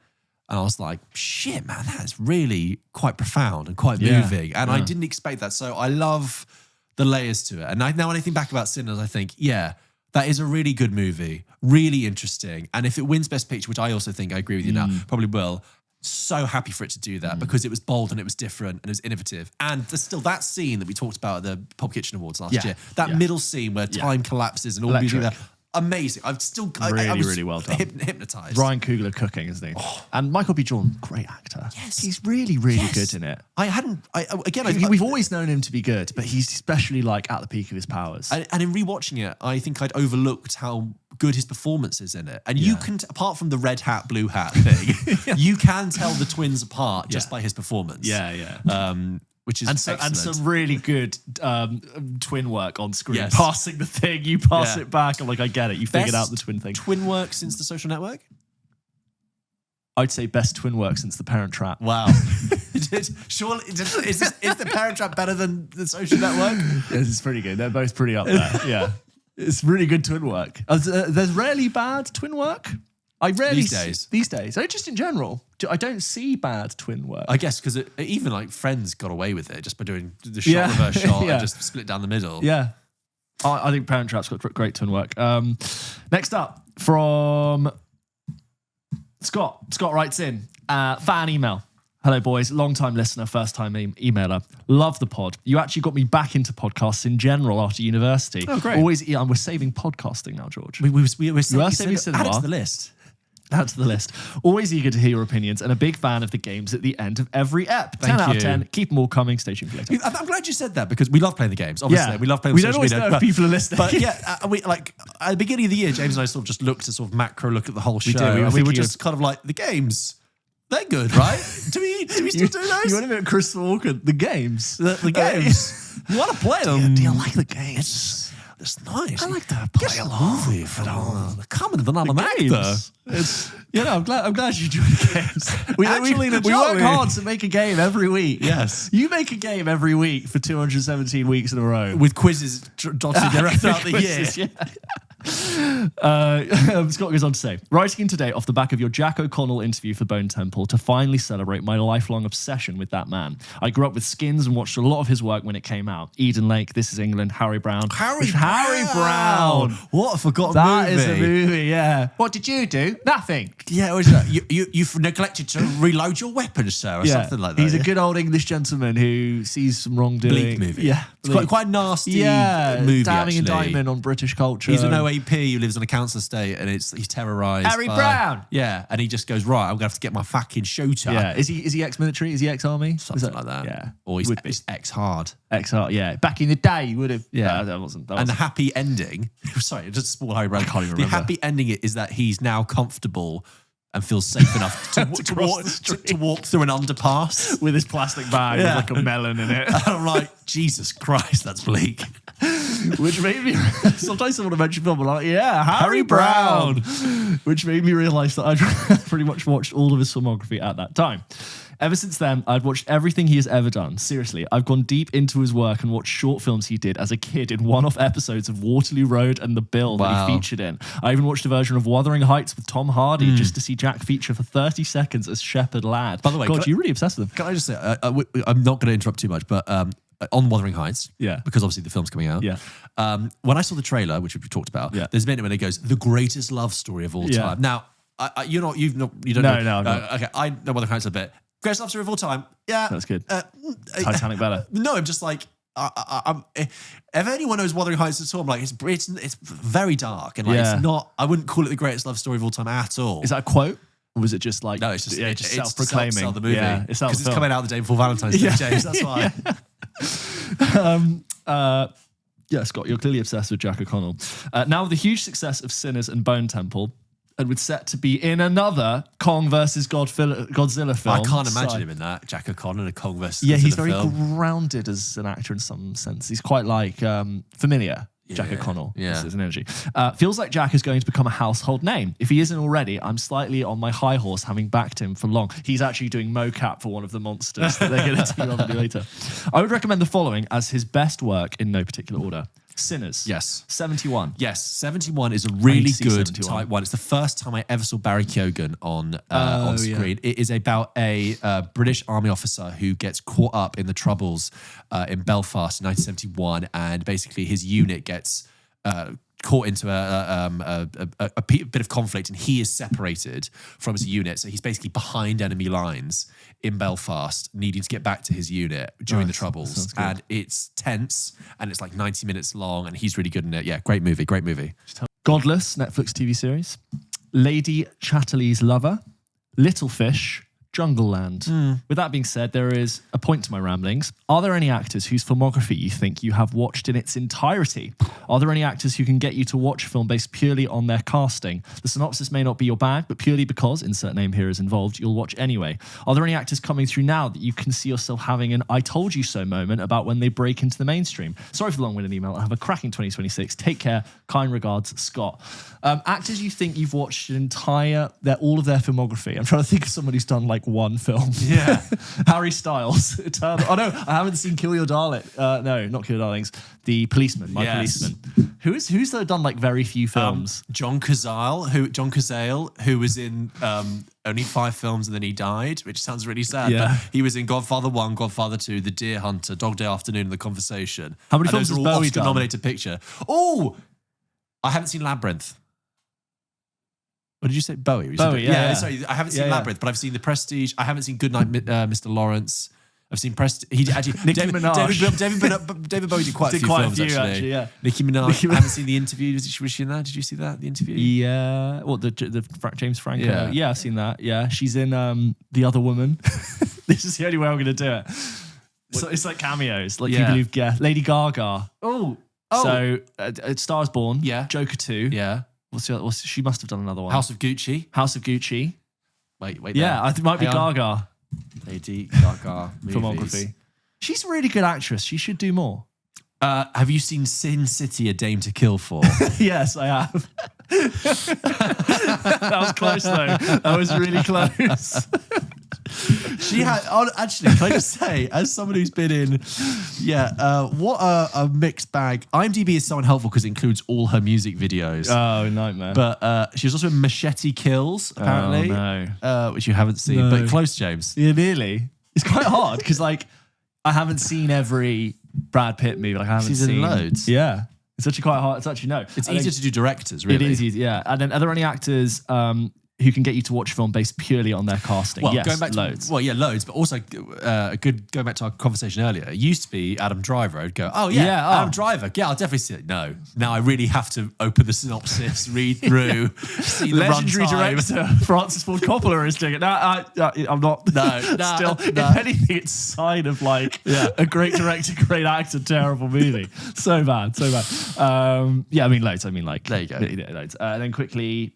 And I was like, shit, man, that is really quite profound and quite moving. And I didn't expect that. So I love the layers to it. And now when I think back about Sinners, I think, yeah, that is a really good movie. Really interesting. And if it wins Best Picture, which I also think, I agree with you now, probably will, so happy for it to do that because it was bold and it was different and it was innovative. And there's still that scene that we talked about at the Pulp Kitchen Awards last year. That middle scene where time collapses and all the music there. Amazing. I've still... I was really well done. Hypnotized. Ryan Coogler cooking, isn't he? And Michael B. Jordan, great actor. Yes. He's really, really good in it. We've always known him to be good, but he's especially like at the peak of his powers. And in rewatching it, I think I'd overlooked how good his performance is in it. And you can, apart from the red hat, blue hat thing, you can tell the twins apart just by his performance. Which is excellent. And some really good twin work on screen. Yes. Passing the thing, you pass it back. I'm like, I get it. You figured out the twin thing. Twin work since The Social Network? I'd say best twin work since The Parent Trap. Wow. Surely, is The Parent Trap better than The Social Network? Yes, it's pretty good. They're both pretty up there. Yeah. It's really good twin work. There's rarely bad twin work. I rarely These days. Just in general, I don't see bad twin work. I guess because even like Friends got away with it just by doing the shot reverse shot and just split down the middle. Yeah, I think Parent Trap's got great twin work. Next up from Scott. Scott writes in fan email. Hello, boys. Long-time listener, first-time emailer. Love the pod. You actually got me back into podcasts in general after university. Oh, great. We're saving podcasting now, George. We're saving cinema. Add it to the list. Add to the list. Always eager to hear your opinions and a big fan of the games at the end of every ep. 10 out of 10. Keep them all coming. Stay tuned for later. I'm glad you said that because we love playing the games. Obviously, we love playing. We don't always know if people are listening. But we like at the beginning of the year, James and I sort of just looked at sort of macro look at the whole show. We were just kind of like the games. They're good, right? do we still do those? You want a bit of Chris Walken? The games. The games. You want to play them? Do you like the games? It's nice. I like to play along. Movie for the coming of another actor. It's I'm glad you enjoy the games. We work hard to make a game every week. Yes, you make a game every week for 217 weeks in a row with quizzes dotted throughout the year. Yeah. Scott goes on to say, writing in today off the back of your Jack O'Connell interview for Bone Temple to finally celebrate my lifelong obsession with that man. I grew up with Skins and watched a lot of his work when it came out. Eden Lake, This Is England, Harry Brown. Harry Brown. What a forgotten That movie. is a movie, yeah. What did you do? Nothing. Yeah, what is that? You've neglected to reload your weapons, sir, or something like that. He's a good old English gentleman who sees some wrongdoing. Bleak movie. Yeah. It's quite nasty movie, damning actually. indictment on British culture. He's an OAP who lives on a council estate and he's terrorised. Harry Brown. Yeah, and he just goes, right, I'm going to have to get my fucking shooter. Yeah, is he ex-military? Is he ex-army? Something like that. Yeah. Or he's ex-hard. Ex-art, yeah. Back in the day, you would have... Yeah. That wasn't... And the happy ending, sorry, just a small Harry Brown. I can't even The remember. happy ending is that he's now comfortable and feels safe enough to walk through an underpass. with his plastic bag with like a melon in it. And I'm like, Jesus Christ, that's bleak. Which made me... Sometimes I want to mention film, but I'm like, yeah, Harry Brown. Which made me realise that I'd pretty much watched all of his filmography at that time. Ever since then, I've watched everything he has ever done. Seriously, I've gone deep into his work and watched short films he did as a kid in one-off episodes of Waterloo Road and The Bill that he featured in. I even watched a version of Wuthering Heights with Tom Hardy just to see Jack feature for 30 seconds as Shepherd Lad. By the way, God, you're really obsessed with him. Can I just say, I'm not going to interrupt too much, but on Wuthering Heights, because obviously the film's coming out. Yeah. When I saw the trailer, which we talked about, there's a minute when it goes, the greatest love story of all time. Now, you don't know. No, I'm not. Okay, I know Wuthering Heights a bit. Greatest love story of all time. Yeah. That's good. Titanic better. No, I'm just like, if anyone knows Wuthering Heights at all, I'm like, it's very dark and like it's not. I wouldn't call it the greatest love story of all time at all. Is that a quote? Or was it just like... No, it's just self-proclaiming. Sell the movie. Yeah, because it's coming out the day before Valentine's Day, James. That's why. Yeah, Scott, you're clearly obsessed with Jack O'Connell. Now with the huge success of Sinners and Bone Temple, and with set to be in another Kong versus Godzilla film. I can't imagine him in that. Jack O'Connell in a Kong versus Godzilla he's very film. grounded as an actor in some sense. He's quite like familiar. Jack O'Connell. Yeah. Is an energy. Feels like Jack is going to become a household name. If he isn't already, I'm slightly on my high horse having backed him for long. He's actually doing mocap for one of the monsters that they're going to do on later. I would recommend the following as his best work in no particular order. Sinners. Yes. 71. Yes, 71 is a really good 71. type one. It's the first time I ever saw Barry Keoghan on screen. It is about a British army officer who gets caught up in the troubles in Belfast in 1971, and basically his unit gets caught into a bit of conflict, and he is separated from his unit. So he's basically behind enemy lines in Belfast, needing to get back to his unit during the troubles. And it's tense, and it's like 90 minutes long, and he's really good in it. Yeah, great movie, great movie. Godless, Netflix TV series. Lady Chatterley's Lover. Little Fish. Jungle Land. With that being said, there is a point to my ramblings. Are there any actors whose filmography you think you have watched in its entirety? Are there any actors who can get you to watch a film based purely on their casting? The synopsis may not be your bag, but purely because insert name here is involved, you'll watch anyway. Are there any actors coming through now that you can see yourself having an I told you so moment about when they break into the mainstream? Sorry for the long-winded email. I have a cracking 2026. Take care. Kind regards, Scott. Actors you think you've watched all of their filmography. I'm trying to think of somebody who's done like one film. Yeah. Harry Styles. Oh no, I haven't seen Kill Your Darling. No, not Kill Your Darlings. The Policeman. My Policeman. Who's done like very few films? John Cazale, who was in only 5 films and then he died, which sounds really sad. Yeah. But he was in Godfather 1, Godfather 2, The Deer Hunter, Dog Day Afternoon, and The Conversation. How many and films those has are all Bowie done? Oscar-nominated picture. Oh, I haven't seen Labyrinth. What did you say? Bowie. Yeah. Sorry, I haven't seen Labyrinth, but I've seen The Prestige. I haven't seen Goodnight, Mr. Lawrence. I've seen Prestige. He actually Nicki Minaj. David Bowie did quite a few films actually. Yeah. Nicki Minaj. I haven't seen The Interview. Was she in that? Did you see that? The Interview. Yeah. What the James Franco? Yeah. I've seen that. Yeah, she's in The Other Woman. This is the only way I'm going to do it. So it's like cameos, like people who've guessed. Lady Gaga. Oh. So Star is Born. Yeah. Joker 2. Yeah. She must have done another one. House of Gucci. Wait. Yeah, I think it might be Gaga. Lady Gaga Filmography. She's a really good actress. She should do more. Have you seen Sin City, A Dame to Kill For? Yes, I have. That was close though. That was really close. She had, actually, can I just say, as someone who's been in, what a mixed bag. IMDb is so unhelpful because it includes all her music videos. Oh, nightmare. But she was also in Machete Kills, apparently. Oh, no. Which you haven't seen, but close, James. Yeah, nearly. It's quite hard because, like, I haven't seen every Brad Pitt movie. Like, I haven't She's seen in loads. Yeah. It's actually quite hard. It's actually, no. It's easier to do directors, really. It is easy, yeah. And then are there any actors who can get you to watch a film based purely on their casting? Well, yes, going back to, loads. Loads, but also going back to our conversation earlier, it used to be Adam Driver. I'd go, Adam Driver. Yeah, I'll definitely see it. No. Now I really have to open the synopsis, read through, see the Legendary runtime. director Francis Ford Coppola is doing it. No, I'm not. Still, if anything, it's a sign of like a great director, great actor, terrible movie. So bad. I mean, loads. I mean, like, there you go. Loads. And then quickly,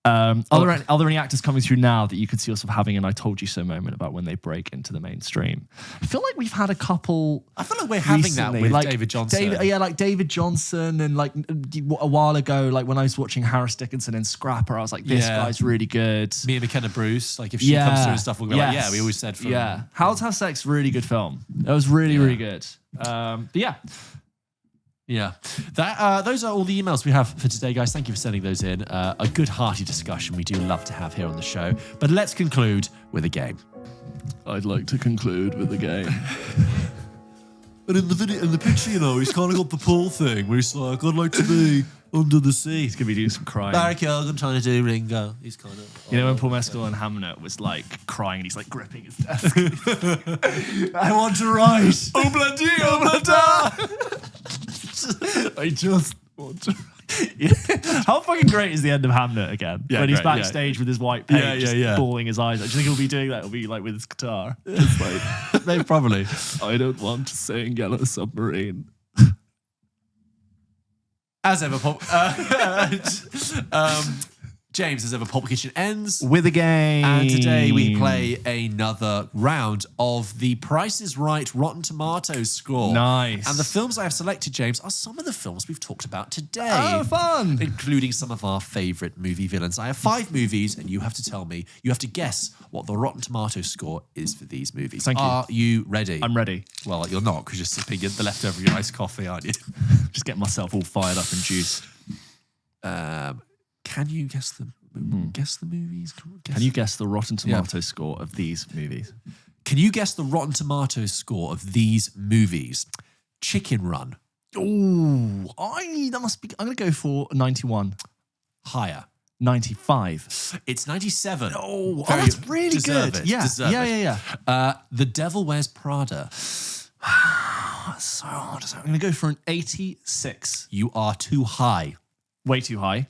are there any actors coming through now that you could see yourself having an "I told you so" moment about when they break into the mainstream? I feel like we've had a couple. I feel like we're having that with like David Johnson. Like David Johnson, and like a while ago, like when I was watching Harris Dickinson and Scrapper, I was like, this guy's really good. Me and McKenna Bruce, like if she comes through and stuff, we'll be like, we always said from. Yeah. How to Have Sex, really good film. It was really, really good. But yeah. Yeah, those are all the emails we have for today, guys. Thank you for sending those in. A good, hearty discussion we do love to have here on the show. But let's conclude with a game. I'd like to conclude with a game. And in the picture, he's kind of got the pool thing where he's like, I'd like to be under the sea. He's going to be doing some crying. Barry Keoghan trying to do Ringo. He's kind of... You know when Paul Mescal and Hamnet was like crying and he's like gripping his desk. I want to write. Obladi, oblada. I just want to. How fucking great is the end of Hamnet again? Yeah, when he's great, backstage with his white paint, just bawling his eyes out. Do you think he'll be doing that? He'll be like with his guitar. Just like, maybe probably. I don't want to sing Yellow Submarine. As ever, James, as ever, Pulp Kitchen ends with a game. And today we play another round of the Price is Right Rotten Tomatoes score. Nice. And the films I have selected, James, are some of the films we've talked about today. Oh, fun. Including some of our favourite movie villains. I have 5 movies and you have to tell me, you have to guess what the Rotten Tomatoes score is for these movies. Thank you. Are you ready? I'm ready. Well, you're not because you're sipping the leftover of your iced coffee, aren't you? Just getting myself all fired up and juiced. Can you guess the movies? Can you guess the Rotten Tomatoes score of these movies? Can you guess the Rotten Tomatoes score of these movies? Chicken Run. Ooh, that must be. I'm going to go for 91. Higher. 95. It's 97. Oh, that's really deserve good. It, Yeah, deserve yeah. The Devil Wears Prada. That's so hard. I'm going to go for an 86. You are too high. Way too high.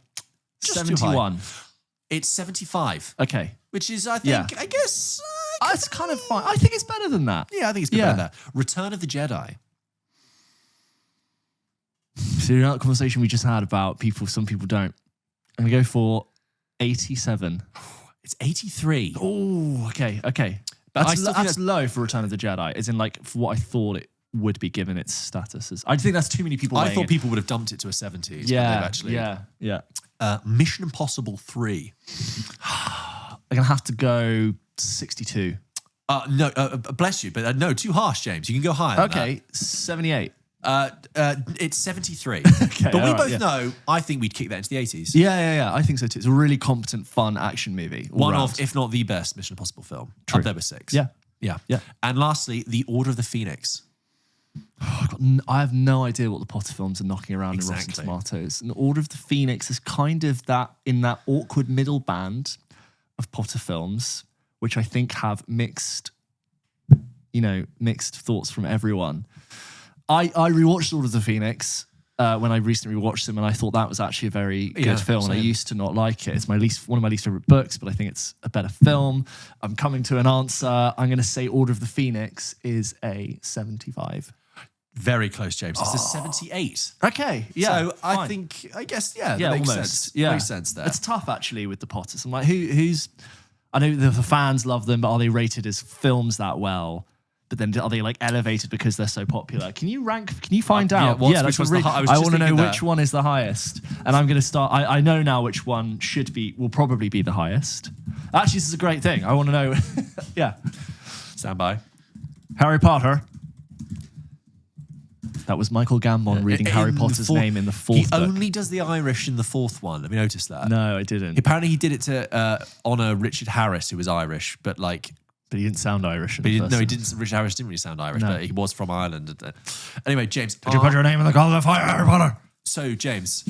Just 71. Too high. It's 75. Okay. Which is, I think, I guess... It's kind of fine. I think it's better than that. Yeah, I think it's better than that. Return of the Jedi. So that conversation we just had about some people don't. I'm going to go for 87. It's 83. Oh, okay. That's low for Return of the Jedi, as in like for what I thought it would be given its status. I think that's too many people. I thought people would have dumped it to a 70s. Yeah, actually. Yeah. Mission Impossible 3. I'm going to have to go 62. No, bless you, but no, too harsh, James. You can go higher. Okay, 78. It's 73. Okay, but we both know, I think we'd kick that into the 80s. Yeah. I think so too. It's a really competent, fun action movie. One of, if not the best, Mission Impossible film. True. Up there with 6. Yeah. And lastly, The Order of the Phoenix. I have no idea what the Potter films are knocking around in Rotten Tomatoes. And The Order of the Phoenix is kind of that in that awkward middle band of Potter films, which I think have mixed thoughts from everyone. I rewatched Order of the Phoenix when I recently rewatched them, and I thought that was actually a very good film. And I used to not like it. It's one of my least favorite books, but I think it's a better film. I'm coming to an answer. I'm going to say Order of the Phoenix is a 75. Very close, James. It's a 78. Okay, yeah. So I guess, that makes almost sense. Yeah. Makes sense there. It's tough actually with the Potters. I'm like, who's? I know the fans love them, but are they rated as films that well? but then are they like elevated because they're so popular? Can you find out? Which one's the I want to know which one is the highest. And I'm going to start. I know now which one will probably be the highest. Actually, this is a great thing. I want to know. Yeah. Stand by. Harry Potter. That was Michael Gambon reading Harry Potter's name in the fourth book. He only does the Irish in the fourth one. Have you noticed that? No, I didn't. Apparently he did it to honour Richard Harris, who was Irish, but he didn't sound Irish. He didn't. Richard Harris didn't really sound Irish, but he was from Ireland. Anyway, James. Did you put your name in the Goblet of Fire, Harry Potter? So, James,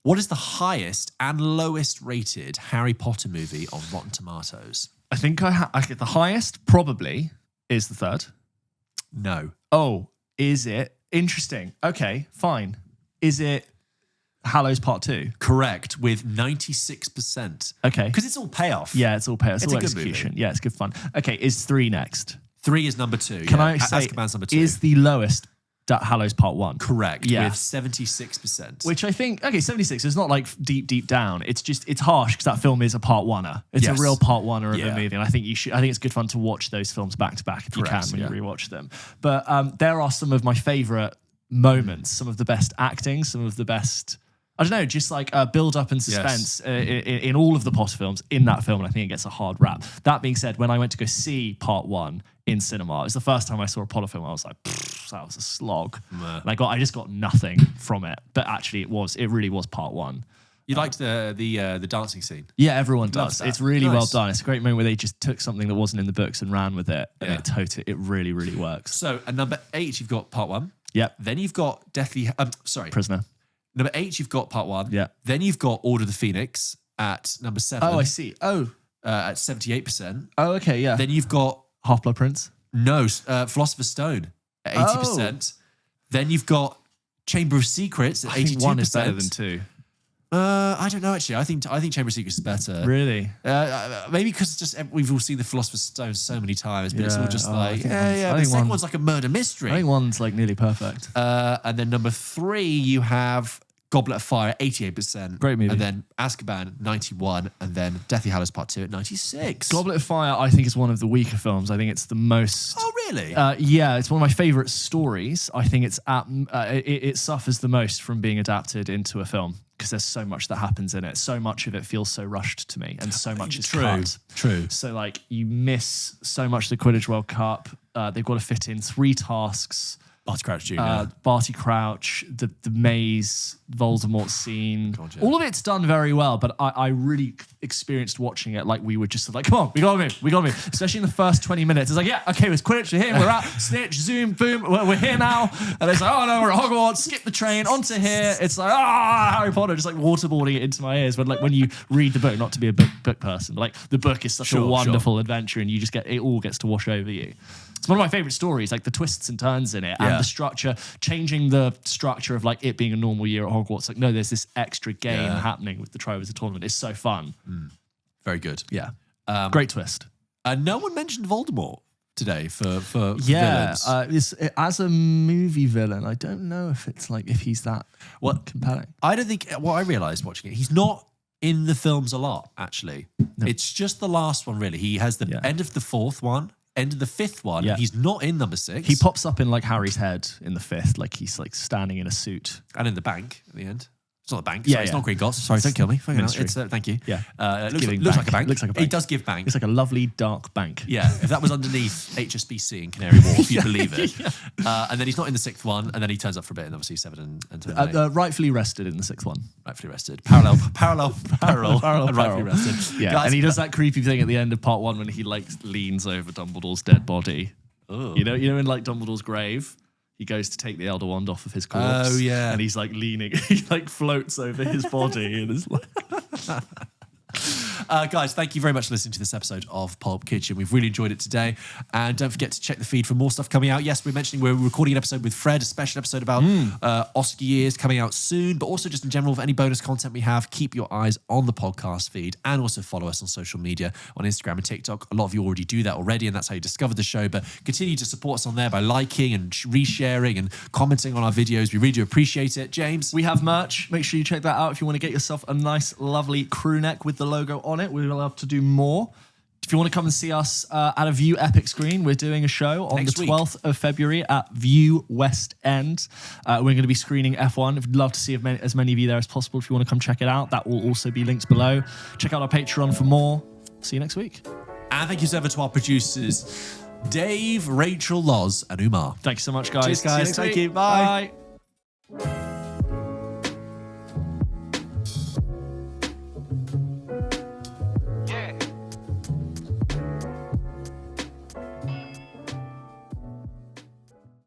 what is the highest and lowest rated Harry Potter movie on Rotten Tomatoes? I think I get the highest probably is the third. No. Oh, is it? Interesting. Okay, fine. Is it Hallows Part 2? Correct, with 96%. Okay. Because it's all payoff. Yeah, it's all payoff. It's all a good execution. movie. Yeah, it's good fun. Okay, is 3 next? 3 is number 2. Can I say, Azkaban's number 2. is the lowest Hallows Part 1? Correct, yeah. with 76%. Which I think, 76 is not like deep down. It's just, it's harsh because that film is a part oneer. It's a real part oneer of a movie. And I think it's good fun to watch those films back to back if you can when you rewatch them. But there are some of my favorite moments, some of the best acting, some of the best, I don't know, just like build up and suspense in all of the Potter films in that film. And I think it gets a hard rap. That being said, when I went to go see part 1 in cinema, it was the first time I saw a Potter film. I was like, that was a slog. And I just got nothing from it. But actually it really was part 1. You liked the dancing scene? Yeah, everyone does. That. It's really well done. It's a great moment where they just took something that wasn't in the books and ran with it. And it really, really works. So at number 8, you've got part 1. Yep. Then you've got Prisoner. Number 8, you've got part 1. Yeah. Then you've got Order of the Phoenix at number 7. Oh, I see. Oh. At 78%. Oh, okay, yeah. Then you've got... Half-Blood Prince? No, Philosopher's Stone at 80%. Then you've got Chamber of Secrets at 82%. I think 1 is better than 2. I don't know, actually. I think Chamber of Secrets is better. Really? Maybe because we've all seen the Philosopher's Stone so many times, but it's all just I think the second one's like a murder mystery. I think 1's like nearly perfect. And then number 3, you have Goblet of Fire, 88%. Great movie. And then Azkaban, 91. And then Deathly Hallows Part 2 at 96. Goblet of Fire, I think, is one of the weaker films. I think it's the most... Oh, really? Yeah, it's one of my favourite stories. I think it suffers the most from being adapted into a film because there's so much that happens in it. So much of it feels so rushed to me and so much is cut. True. So, like, you miss so much of the Quidditch World Cup. They've got to fit in 3 tasks. Barty Crouch Jr. Barty Crouch, the maze, Voldemort scene. God, yeah. All of it's done very well, but I really experienced watching it like we were just like, come on, we got to move. Especially in the first 20 minutes. It's like, yeah, okay, it's Quidditch, we're here, we're out, snitch, zoom, boom, we're here now. And it's like, oh no, we're at Hogwarts, skip the train, onto here. It's like, Harry Potter, just like waterboarding it into my ears. When you read the book, not to be a book person, but like the book is such a wonderful adventure and you just it all gets to wash over you. It's one of my favorite stories, like the twists and turns in it and the structure, changing the structure of like it being a normal year at Hogwarts. Like, no, there's this extra game happening with the Triwizard Tournament. It's so fun. Very good. Yeah. Great twist. No one mentioned Voldemort today for villains. As a movie villain, I don't know if he's that compelling. I don't think, what I realised watching it, he's not in the films a lot, actually. No. It's just the last one, really. He has the end of the 4th one. End of the 5th one, he's not in number 6. He pops up in like Harry's head in the 5th, like he's like standing in a suit. And in the bank at the end. It's not a bank. Sorry, it's not Gringotts. Sorry, don't kill me. It's, thank you. Yeah. Looks like a bank. It does give bank. It's like a lovely dark bank. Yeah. If that was underneath HSBC in Canary Wharf, you'd believe it. And then he's not in the 6th one, and then he turns up for a bit, and obviously 7 and 10. Rightfully rested in the 6th one. Rightfully rested. Parallel, and rightfully rested. Yeah. Guys, and he does that creepy thing at the end of part 1 when he like leans over Dumbledore's dead body. Oh. You know, in like Dumbledore's grave. He goes to take the Elder Wand off of his corpse. Oh, yeah. And he's like leaning, he like floats over his body and is like... Guys, thank you very much for listening to this episode of Pulp Kitchen. We've really enjoyed it today. And don't forget to check the feed for more stuff coming out. Yes, we're recording an episode with Fred, a special episode about Oscar years coming out soon, but also just in general, for any bonus content we have, keep your eyes on the podcast feed and also follow us on social media on Instagram and TikTok. A lot of you already do that already, and that's how you discovered the show, but continue to support us on there by liking and resharing and commenting on our videos. We really do appreciate it. James? We have merch. Make sure you check that out if you want to get yourself a nice, lovely crew neck with the logo on it. We will have to do more. If you want to come and see us at a VUE Epic screen, we're doing a show on Next the week. 12th of February at VUE West End. We're going to be screening F1. We'd love to see as many of you there as possible. If you want to come check it out, that will also be linked below. Check out our Patreon for more. See you next week. And thank you so much to our producers, Dave, Rachel, Loz, and Umar. Thank you so much, guys. Cheers, guys. See you next Thank week. you. Bye. Bye.